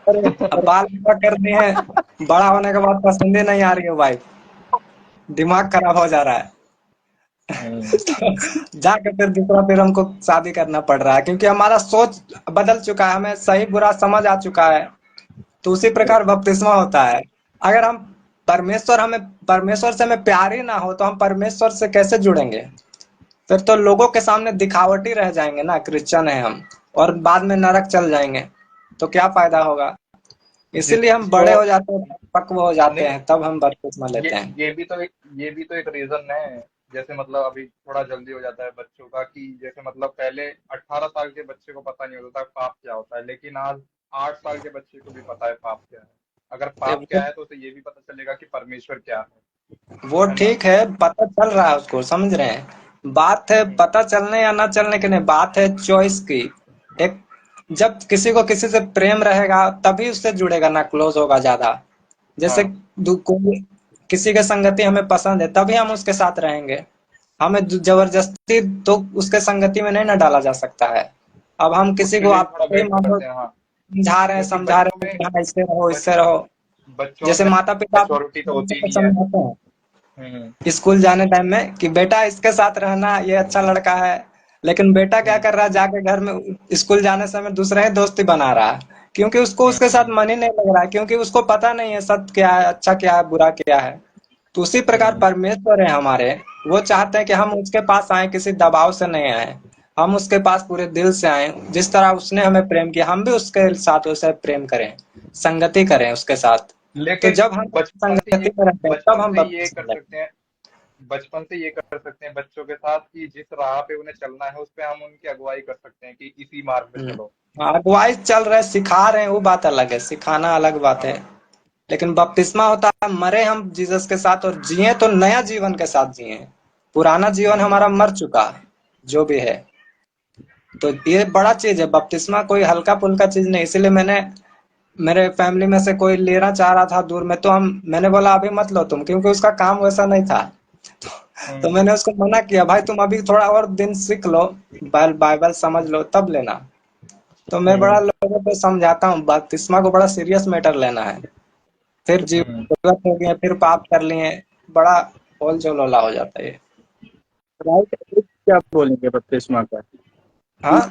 अरे अब बाल विवाह कर दिए हैं, बड़ा होने के बाद पसंद ही नहीं आ रही है वाइफ, दिमाग खराब हो जा रहा है। हम्म, जाके फिर हमको शादी करना पड़ रहा है, क्योंकि हमारा सोच बदल चुका है, हमें सही बुरा समझ आ चुका है। तो उसी प्रकार बपतिस्मा होता है। अगर हम परमेश्वर से हमें प्यार ही ना हो तो हम परमेश्वर से कैसे जुड़ेंगे? फिर तो लोगों के सामने दिखावटी रह जाएंगे ना, क्रिश्चियन है हम, और बाद में नरक चल जाएंगे, तो क्या फायदा होगा? इसीलिए हम जिसको बड़े हो जाते हैं, पक्व हो जाते नहीं, हैं, तब हम बपतिस्मा ये लेते हैं। ये भी तो एक रीजन है। जैसे मतलब अभी थोड़ा जल्दी हो जाता है बच्चों का, कि जैसे मतलब पहले 18 साल के बच्चे को पता नहीं होता था पाप क्या होता है, लेकिन आज 8 साल के बच्चे को भी पता है पाप क्या है। अगर पाप क्या है तो उसे ये भी पता चलेगा कि परमेश्वर क्या वो है ना। ठीक है, पता चल रहा है उसको, समझ रहे हैं। बात है हम्म, पता चलने या ना चलने की नहीं, बात है चॉइस की। एक, जब किसी को किसी से प्रेम रहेगा तभी उससे जुड़ेगा ना, क्लोज होगा ज्यादा। जैसे हाँ, कोई किसी के संगति हमें पसंद है तभी हम उसके साथ रहेंगे। हमें जबरदस्ती तो उसके संगति में नहीं ना डाला जा सकता है। अब हम किसी उसके को लिए भी आप थोड़ा ही वेट मान लो करते हैं। हाँ, क्योंकि समझा बच्चों रहे हैं में कि हाँ इससे रहो बच, इससे रहो। बच्चों जैसे में माता पिता मैच्योरिटी तो होती बच्चे ही को नहीं है। समझाते हैं हम्म, स्कूल जाने टाइम में कि बेटा इसके साथ रहना, ये अच्छा लड़का है। लेकिन बेटा क्या हम्म, कर रहा है, जाके घर में स्कूल जाने समय दूसरा ही दोस्ती बना रहा है, क्योंकि उसको उसके साथ हम्म, मन ही नहीं लग रहा है, क्योंकि उसको पता नहीं है सत्य क्या है, अच्छा क्या है, बुरा क्या है। तो उसी प्रकार हम्म, परमेश्वर है हमारे, वो चाहते हैं कि हम उसके पास आए, किसी दबाव से नहीं आए, हम उसके पास पूरे दिल से आए। जिस तरह उसने हमें प्रेम किया, हम भी उसके साथ वैसे प्रेम करें, संगति करें उसके साथ। तो लेकिन जब हम संगति में रहते हैं तब बचपन हम से ये कर बपतिस्मा लेते सकते हैं। बचपन से ये कर सकते हैं बच्चों के साथ, कि जिस राह पे उन्हें चलना है उस पे हम उनकी अगुवाई कर सकते हैं कि इसी मार्ग पे हैं। चलो। हाँ, अगुवाई चल रहे सिखा रहे हैं, वो बात अलग है, सिखाना अलग बात है। हाँ, लेकिन बपतिस्मा होता है मरे हम जीसस के साथ और जिए तो नया जीवन के साथ जिए। पुराना जीवन हम्म, हमारा मर चुका, जो भी है। तो ये बड़ा चीज है, बपतिस्मा कोई हल्का फुल्का चीज नहीं। इसीलिए मेरे फैमिली में से कोई लेना चाह रहा था दूर में, तो मैंने बोला अभी मत लो तुम, क्योंकि उसका काम वैसा नहीं था। तो हम्म, मैंने उसको मना किया, भाई तुम अभी थोड़ा और दिन सीख लो, बाइबल समझ लो तब लेना। तो मैं बड़ा हम्म, लोगों को समझाता हूँ, बपतिस्मा को बड़ा सीरियस मैटर लेना है। फिर हम्म। जीवन हो गया, फिर पाप कर लिए, बड़ा होल झोल हो जाता है ये। राइट, क्या बोलेंगे बपतिस्मा का? हाँ,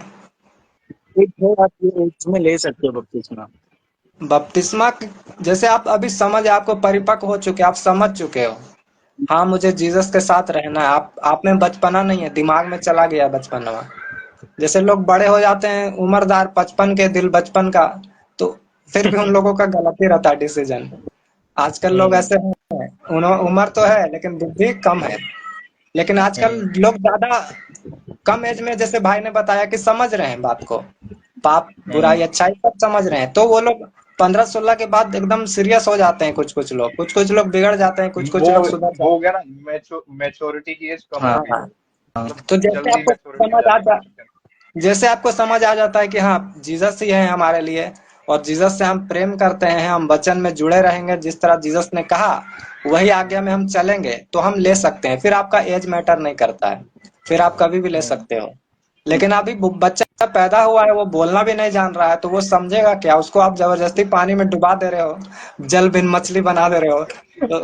एक है, आप ये एज में ले सकते हो बपतिस्मा। जैसे आप अभी समझ, आपको परिपक्व हो चुके, आप समझ चुके हो, हाँ मुझे जीसस के साथ रहना है। आप में बचपना नहीं है, दिमाग में चला गया बचपना। जैसे लोग बड़े हो जाते हैं उम्रदार, 55 के दिल बचपन का, तो फिर भी उन लोगों का गलत ही रहता है डिसीजन। आजकल लोग हम्म, ऐसे हैं, उम्र तो है लेकिन बुद्धि कम है। लेकिन आजकल हम्म, लोग ज्यादा कम एज में, जैसे भाई ने बताया कि समझ रहे हैं बात को, पाप बुराई हम्म। अच्छाई सब समझ रहे हैं, तो वो लोग 15-16 के बाद एकदम सीरियस हो जाते हैं। कुछ कुछ लोग बिगड़ जाते हैं, कुछ वो कुछ लोग सुधर वो हो जाते गया ना, मैच्योरिटी की एज कम हाँ हो हैं। गई हाँ, है। हाँ। मतलब तो जल्दी मैच्योरिटी आ जाती है बच्चों के जैसे आपको समझ आ जाता है कि हाँ जीसस ही है हमारे लिए, और जीसस से हम प्रेम करते हैं, हम वचन में जुड़े रहेंगे, जिस तरह जीसस ने कहा वही आज्ञा में हम चलेंगे, तो हम ले सकते हैं। फिर आपका एज मैटर नहीं करता है, फिर आप कभी भी ले अंदर। सकते हो। लेकिन अभी बच्चा पैदा हुआ है, वो बोलना भी नहीं जान रहा है, तो वो समझेगा क्या? उसको आप जबरदस्ती पानी में डुबा दे रहे हो, जल बिन मछली बना दे रहे हो, तो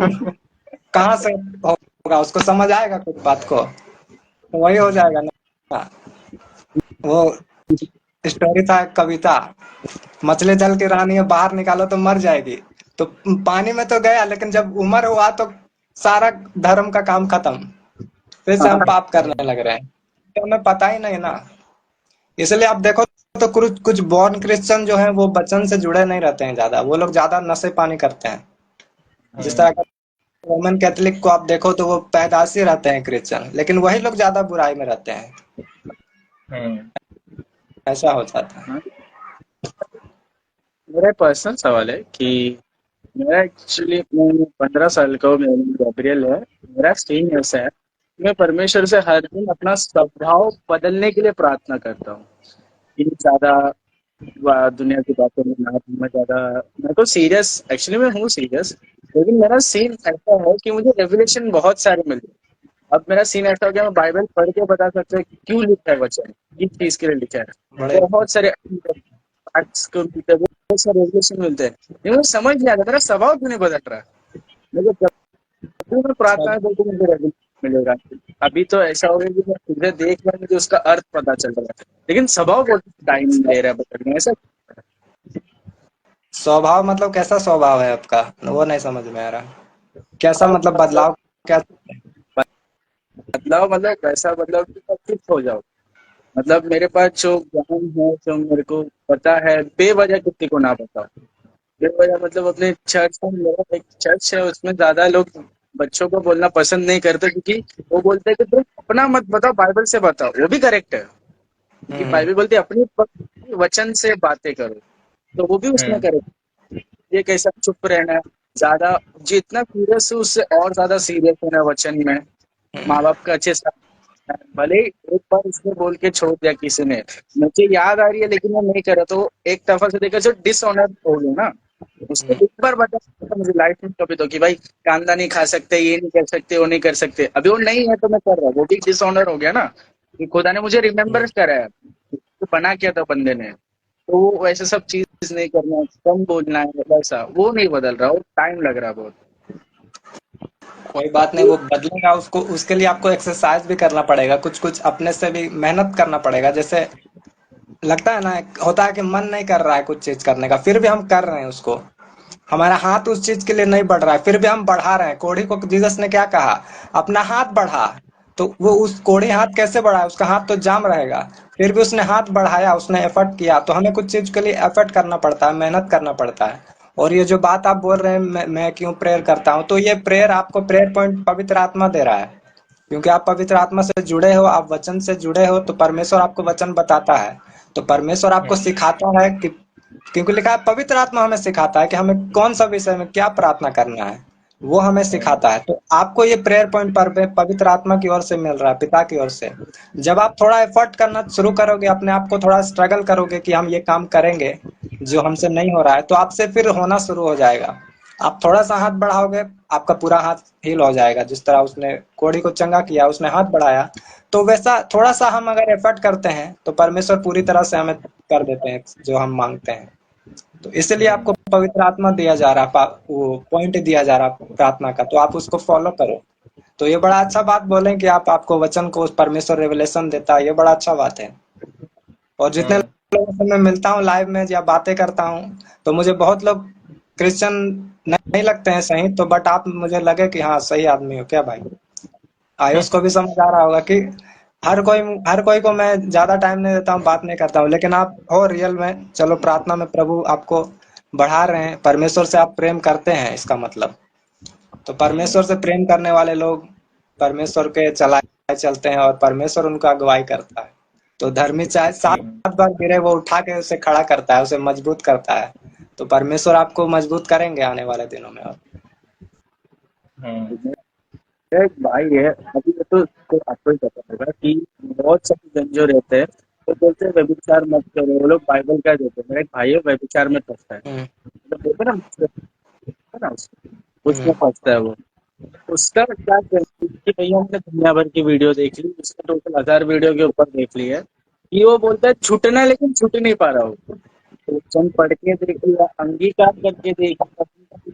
कहाँ से होगा? उसको समझ आएगा कुछ बात को? तो वही हो हम्म, जाएगा ना। वो स्टोरी था, एक कविता, मछली जल की रानी है, बाहर निकालो तो मर जाएगी। तो पानी में तो गया, लेकिन जब उम्र हुआ तो सारा धर्म का काम खत्म, फिर से हम हाँ, पाप करने लग रहे हैं, तो हमें पता ही नहीं ना। इसलिए आप देखो तो कुछ कुछ बॉर्न क्रिश्चियन जो है वो वचन से जुड़े नहीं रहते हैं ज्यादा, वो लोग ज्यादा नशे पानी करते हैं। जिस तरह हम्म, का रोमन कैथोलिक को आप देखो तो वो पैदाशी रहते हैं क्रिश्चियन, लेकिन वही लोग ज्यादा बुराई में रहते हैं। हम्म, ऐसा हो जाता है। हाँ। मेरा पर्सनल सवाल है कि मेरा एक्चुअली, मैं 15 साल का हूँ, मेरा नाम गैब्रियल है। मेरा स्टेन ऐसा है कि मैं परमेश्वर से हर दिन अपना स्वभाव बदलने के लिए प्रार्थना करता हूँ कि ज़्यादा दुनिया की बातों में ना, मैं ज़्यादा, मैं तो सीरियस, एक्चुअली मैं हूँ सीरियस, लेकिन मेरा सीन ऐसा है कि मुझे रेवलेशन बहुत सारे मिलते हैं। अब मेरा सीन ऐसा हो गया, मैं बाइबल पढ़ के बता सकता हूँ कि क्यों लिखा है वचन, किस चीज के लिए लिखा है। बड़े बहुत सारे facts को मिलते हैं, बहुत सारे रेवलेशन मिलते हैं, लेकिन मुझे समझ नहीं आता मेरा स्वभाव क्यों नहीं बदल रहा है। मुझे जब भी मैं प्रार्थना सब में बोलती हूँ, मुझे रेवलेशन मिलेगा। अभी तो ऐसा हो गया कि मैं तुझे देख रहा हूँ, मुझे उसका अर्थ पता चल रहा है, लेकिन स्वभाव बहुत टाइम ले रहा है बदलने। ऐसा स्वभाव मतलब कैसा स्वभाव है आपका, वो नहीं समझ में आ रहा। कैसा मतलब मतलब बदलाव क्या? बदलाव मतलब वैसा बदलाव कि मैं फिट हो जाऊँ। मतलब मेरे पास जो ज्ञान है, जो मेरे को पता है, बेवजह किसी को ना बताओ। बेवजह मतलब अपने चर्च में, मेरा एक चर्च है, उसमें ज्यादा लोग बच्चों को बोलना पसंद नहीं करते, क्योंकि वो बोलते हैं कि तुम अपना मत बताओ, बाइबल से बताओ। वो भी करेक्ट है, क्योंकि हम्म बाइबल बोलती है अपनी वचन से बातें करो, तो वो भी उसमें हम्म करेक्ट। ये कैसा चुप रहना है, ज्यादा जितना सीरियस है उससे और ज्यादा सीरियस होना है वचन में। हम्म माँ बाप का अच्छे से, भले ही एक बार उसने बोल के छोड़ दिया किसी ने, मुझे याद आ रही है लेकिन मैं नहीं करा, तो एक तरफा से देखा जो डिसऑनर हो गया ना, उसको हम्म एक बार बता सकता मुझे लाइफ में कभी, तो कि भाई कांदा नहीं खा सकते, ये नहीं कर सकते, वो नहीं कर सकते। अभी वो नहीं है तो मैं कर रहा हूँ, वो भी डिसऑनर हो गया ना, कि खुदा ने मुझे रिमेम्बर कराया, तो बना किया था बंदे ने। तो वो वैसे सब चीज नहीं करना है, कम बोलना है, वैसा वो नहीं बदल रहा, वो टाइम लग रहा है बहुत। कोई बात नहीं, वो बदलेगा। उसको उसके लिए आपको एक्सरसाइज भी करना पड़ेगा, कुछ कुछ अपने से भी मेहनत करना पड़ेगा। जैसे लगता है ना, होता है कि मन नहीं कर रहा है कुछ चीज करने का, फिर भी हम कर रहे हैं उसको। हमारा हाथ उस चीज के लिए नहीं बढ़ रहा है, फिर भी हम बढ़ा रहे हैं। कोढ़ी को जीसस ने क्या कहा? अपना हाथ बढ़ा। तो वो उस कोढ़ी हाथ कैसे बढ़ाया? उसका हाथ तो जाम रहेगा, फिर भी उसने हाथ बढ़ाया, उसने एफर्ट किया। तो हमें कुछ चीज के लिए एफर्ट करना पड़ता है, मेहनत करना पड़ता है। और ये जो बात आप बोल रहे हैं, मैं क्यों प्रेयर करता हूँ, तो ये प्रेयर आपको प्रेयर पॉइंट पवित्र आत्मा दे रहा है। क्योंकि आप पवित्र आत्मा से जुड़े हो, आप वचन से जुड़े हो, तो परमेश्वर आपको वचन बताता है। तो परमेश्वर आपको हम्म सिखाता है कि, क्योंकि लिखा है पवित्र आत्मा हमें सिखाता है कि हमें कौन सा विषय में क्या प्रार्थना करना है, वो हमें हम्म सिखाता है। तो आपको ये प्रेयर पॉइंट पर पवित्र आत्मा की ओर से मिल रहा है, पिता की ओर से। जब आप थोड़ा एफर्ट करना शुरू करोगे, अपने आप को थोड़ा स्ट्रगल करोगे कि हम ये काम करेंगे जो हमसे नहीं हो रहा है, तो आपसे फिर होना शुरू हो जाएगा। आप थोड़ा सा हाथ बढ़ाओगे, आपका पूरा हाथ हील हो जाएगा। जिस तरह उसने कोढ़ी को चंगा किया, उसने हाथ बढ़ाया, तो वैसा थोड़ा सा हम अगर एफर्ट करते हैं तो परमेश्वर पूरी तरह से हमें कर देते हैं जो हम मांगते हैं। तो इसलिए आपको हम्म पवित्र आत्मा दिया जा रहा, वो पॉइंट दिया जा रहा प्रार्थना का, तो आप उसको फॉलो करो। तो ये बड़ा अच्छा बात बोले कि आप आपको वचन को परमेश्वर रेवलेशन देता है, ये बड़ा अच्छा बात है। और जितने हम्म लोगों से मैं मिलता हूँ लाइव में या बातें करता हूँ, तो मुझे बहुत लोग क्रिश्चियन नहीं लगते हैं सही, तो बट आप मुझे लगे कि हाँ सही आदमी हो क्या भाई। आयुष को भी समझ आ रहा होगा कि हर कोई को मैं ज्यादा टाइम नहीं देता हूँ, बात नहीं करता हूँ, लेकिन आप हो रियल में। चलो, प्रार्थना में प्रभु आपको बढ़ा रहे हैं, परमेश्वर से आप प्रेम करते हैं, इसका मतलब। तो परमेश्वर से प्रेम करने वाले लोग परमेश्वर के चलाए चलते हैं, और परमेश्वर उनका अगुवाई करता है। तो धर्मी चाहे हम्म 7 बार गिरे, वो उठा के उसे खड़ा करता है, उसे मजबूत करता है। तो परमेश्वर आपको मजबूत करेंगे आने वाले दिनों में। और हम्म एक भाई है, अभी ये तो आपको ही पता होगा कि बहुत सारे जन जो रहते हैं, वो बोलते हैं व्यभिचार मत करो, वो लोग बाइबल क्या देते हैं। मेरा एक भाई है, व्यभिचार में फंसता है, हम्म मतलब बोलते हैं ना उसमें हम्म फंसता है वो। उसका क्या कहना है कि भैया हमने दुनिया भर की वीडियो देख ली, उसने टोटल 1000 वीडियो के ऊपर देख ली है, कि वो बोलता है छूटना, लेकिन छूट नहीं पा रहा हो। तो चंद पढ़ के देख लिया, अंगीकार करके देख लिया,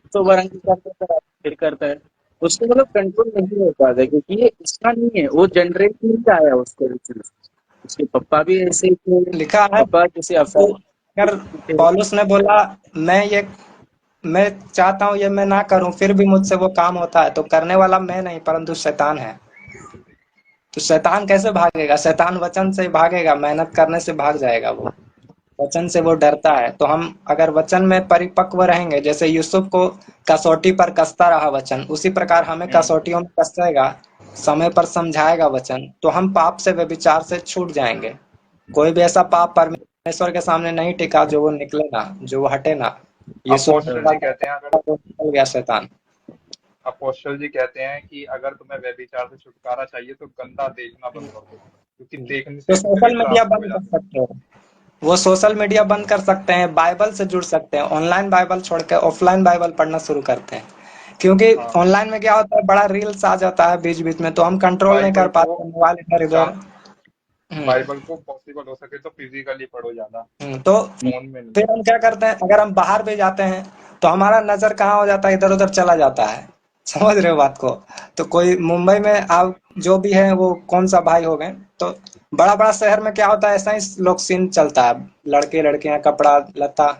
100 बार अंगीकार करता है, फिर करता है, उसको मतलब कंट्रोल नहीं हो पाता, क्योंकि ये इसका नहीं है, वो जनरेशन नहीं आया उसको ये चीज। उसके पापा भी ऐसे ही थे, लिखा है। पापा किसी तो अफवाह अगर थे। पौलुस ने बोला, मैं ये मैं चाहता हूँ ये मैं ना करूं, फिर भी मुझसे वो काम होता है, तो करने वाला मैं नहीं परंतु शैतान है। तो शैतान कैसे भागेगा? शैतान वचन से ही भागेगा, मेहनत करने से भाग जाएगा वो। वचन से वो डरता है। तो हम अगर वचन में परिपक्व रहेंगे, जैसे यूसुफ को कसौटी पर कसता रहा वचन, उसी प्रकार हमें हम्म कसौटियों में कसेगा, समय पर समझाएगा वचन, तो हम पाप से व्यभिचार से छूट जाएंगे। कोई भी ऐसा पाप परमेश्वर के सामने नहीं टिका जो वो निकले ना, जो वो हटे ना। यीशु ने अपोस्टल बोला जी कहते हैं, अगर तो निकल गया शैतान। अपोस्टल जी कहते हैं कि अगर तुम्हें व्यभिचार से छुटकारा चाहिए तो गंदा देखना बंद कर दो, क्योंकि देखने तो से सोशल दरिद्र मीडिया आप हो बंद कर जाते हो। सकते हो। वो सोशल मीडिया बंद कर सकते हैं, बाइबल से जुड़ सकते हैं, ऑनलाइन बाइबल छोड़ के ऑफलाइन बाइबल पढ़ना शुरू करते हैं। क्योंकि हाँ ऑनलाइन में क्या होता है, बड़ा रील्स आ जाता है बीच बीच में, तो हम कंट्रोल नहीं कर बाइबल को पाते, मोबाइल इधर इधर। जा हम्म बाइबल को पॉसिबल हो सके तो फिजिकली पढ़ो ज्यादा, तो फोन में नहीं। फिर हम क्या करते हैं, अगर हम बाहर भी जाते हैं तो हमारा नजर कहाँ हो जाता है, इधर उधर चला जाता है। समझ रहे हो बात को? तो कोई मुंबई में आप जो भी है वो कौन सा भाई हो गए, तो बड़ा बड़ा शहर में क्या होता है, ऐसा ही लोग सीन चलता है, लड़के लड़कियां कपड़ा लता।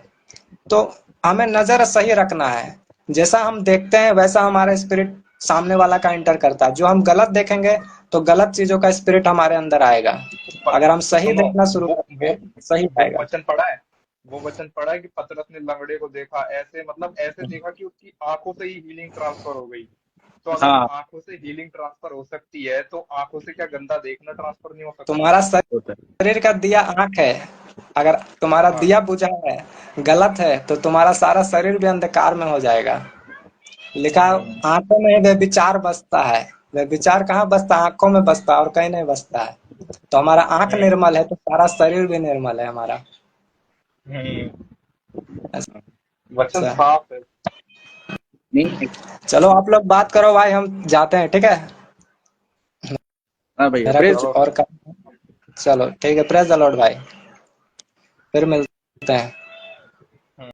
तो हमें नजर सही रखना है, जैसा हम देखते हैं वैसा हमारा स्पिरिट सामने वाला का एंटर करता है। जो हम गलत देखेंगे तो गलत चीजों का स्पिरिट हमारे अंदर आएगा, अगर हम सही सुनो, देखना शुरू वो करेंगे वो तो सही वो आएगा। वचन पढ़ा है, वो वचन पढ़ा है कि पतरस ने लंगड़े को देखा, ऐसे मतलब ऐसे देखा कि उसकी आंखों से ही हीलिंग ट्रांसफर हो गई। तो अगर हाँ आंखों से हीलिंग ट्रांसफर हो सकती है तो आंखों से क्या गंदा देखना ट्रांसफर नहीं हो सकता? तुम्हारा होता है। शरीर का दिया आंख है, अगर तुम्हारा हाँ दिया बुझा है, गलत है, तो तुम्हारा सारा शरीर भी अंधकार में हो जाएगा। लिखा हम्म, आंखों में वे विचार बसता है, वे विचार कहाँ बसता है, आंखों में बसता है और कहीं नहीं बसता है। तो हमारा आंख हम्म, निर्मल है तो सारा शरीर भी निर्मल है हमारा। हम्म। वचन ऐसा है। साफ है। नहीं। चलो आप लोग बात करो भाई, हम जाते हैं, ठीक है? हाँ भैया, मेरा कुछ प्रेज। चलो और काम। चलो ठीक है, प्रेज द लॉर्ड भाई, फिर मिलते हैं।